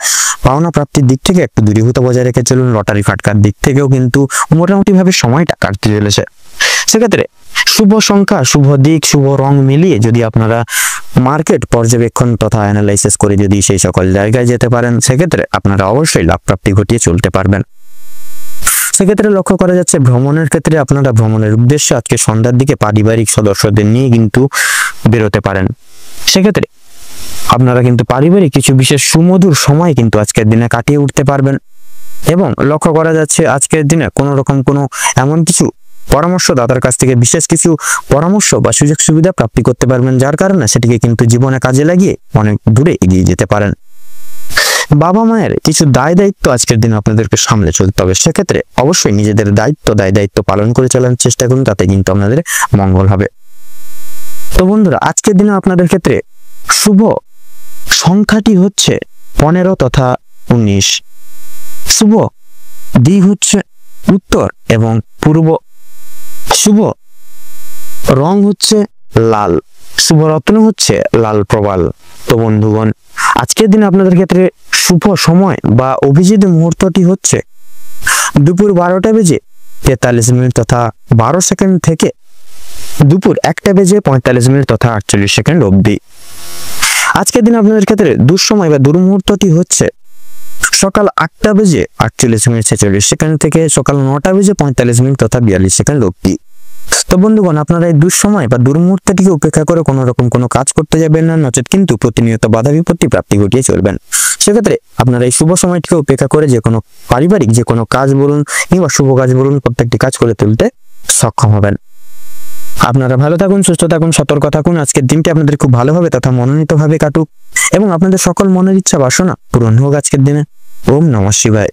পাওনা প্রাপ্তির দিক থেকে একটু দূরীভূত বজায় রেখে চলুন। লটারি ফাটকার দিক থেকেও কিন্তু মোটামুটি ভাবে সময়টা কাটতে চলেছে। সেক্ষেত্রে শুভ সংখ্যা, শুভ দিক, শুভ রং মিলিয়ে যদি আপনারা মার্কেট পর্যবেক্ষণ তথা অ্যানালাইসিস করে যদি সেই সকল জায়গায় যেতে পারেন, সেক্ষেত্রে আপনারা অবশ্যই লাভ প্রাপ্তি ঘটিয়ে চলতে পারবেন। সেক্ষেত্রে লক্ষ্য করা যাচ্ছে ভ্রমণের ক্ষেত্রে আপনারা ভ্রমণের উদ্দেশ্যে আজকে সন্ধ্যার দিকে পারিবারিক সদস্যদের নিয়ে কিন্তু বেরোতে পারেন। সেক্ষেত্রে আপনারা কিন্তু পারিবারিক কিছু বিশেষ সুমধুর সময় কিন্তু আজকের দিনে কাটিয়ে উঠতে পারবেন। এবং লক্ষ্য করা যাচ্ছে আজকের দিনে কোনো রকম কোনো এমন কিছু পরামর্শদাতার কাছ থেকে বিশেষ কিছু পরামর্শ বা সুযোগ সুবিধা প্রাপ্তি করতে পারবেন, যার কারণে সেটিকে কিন্তু জীবনে কাজে লাগিয়ে অনেক দূরে এগিয়ে যেতে পারেন। বাবা মায়ের কিছু দায় দায়িত্ব আজকের দিনে আপনাদেরকে সামলে চলতে হবে। সেক্ষেত্রে অবশ্যই নিজেদের দায়িত্ব পালন করে চলার চেষ্টা করুন, তাতে কিন্তু আপনাদের মঙ্গল হবে। তো বন্ধুরা, আজকের দিনে আপনাদের ক্ষেত্রে শুভ সংখ্যাটি হচ্ছে 15 তথা 19। শুভ দিক হচ্ছে উত্তর এবং পূর্ব। শুভ রং হচ্ছে লাল। শুভ রত্ন হচ্ছে লাল প্রবাল। তো বন্ধুগণ, আজকের দিনে আপনাদের ক্ষেত্রে শুভ সময় বা অভিজিৎ মুহূর্তটি হচ্ছে দুপুর 12টা বেজে 43 মিনিট তথা 12 সেকেন্ড থেকে দুপুর 1টা বেজে 45 মিনিট তথা 48 সেকেন্ড অবধি। আজকের দিন আপনাদের ক্ষেত্রে দুঃসময় বা দুর্মুহূর্তটি হচ্ছে সকাল 8টা বেজে 48 মিনিট 46 সেকেন্ড থেকে সকাল 9টা বেজে 45 মিনিট তথা 42 সেকেন্ড অবধি। তো বন্ধুগণ, আপনারা এই দুঃসময় বা দুর্মুহূর্তটিকে উপেক্ষা করে কোনো রকম কোনো কাজ করতে যাবেন না, নচেত কিন্তু প্রতিনিয়ত বাধা বিপত্তি প্রাপ্তি ঘটিয়ে চলবেন। সেক্ষেত্রে আপনারা এই শুভ সময়টিকে উপেক্ষা করে যে কোনো পারিবারিক যে কোনো কাজ বলুন কিংবা শুভ কাজ বলুন প্রত্যেকটি কাজ করে তুলতে সক্ষম হবেন। আপনারা ভালো থাকুন, সুস্থ থাকুন, সতর্ক থাকুন। আজকের দিনটি আপনাদের খুব ভালোভাবে তথা মনোনীতভাবে কাটুক এবং আপনাদের সকল মনের ইচ্ছা বাসনা পূরণ হোক আজকের দিনে। ওম নমঃ শিবায়।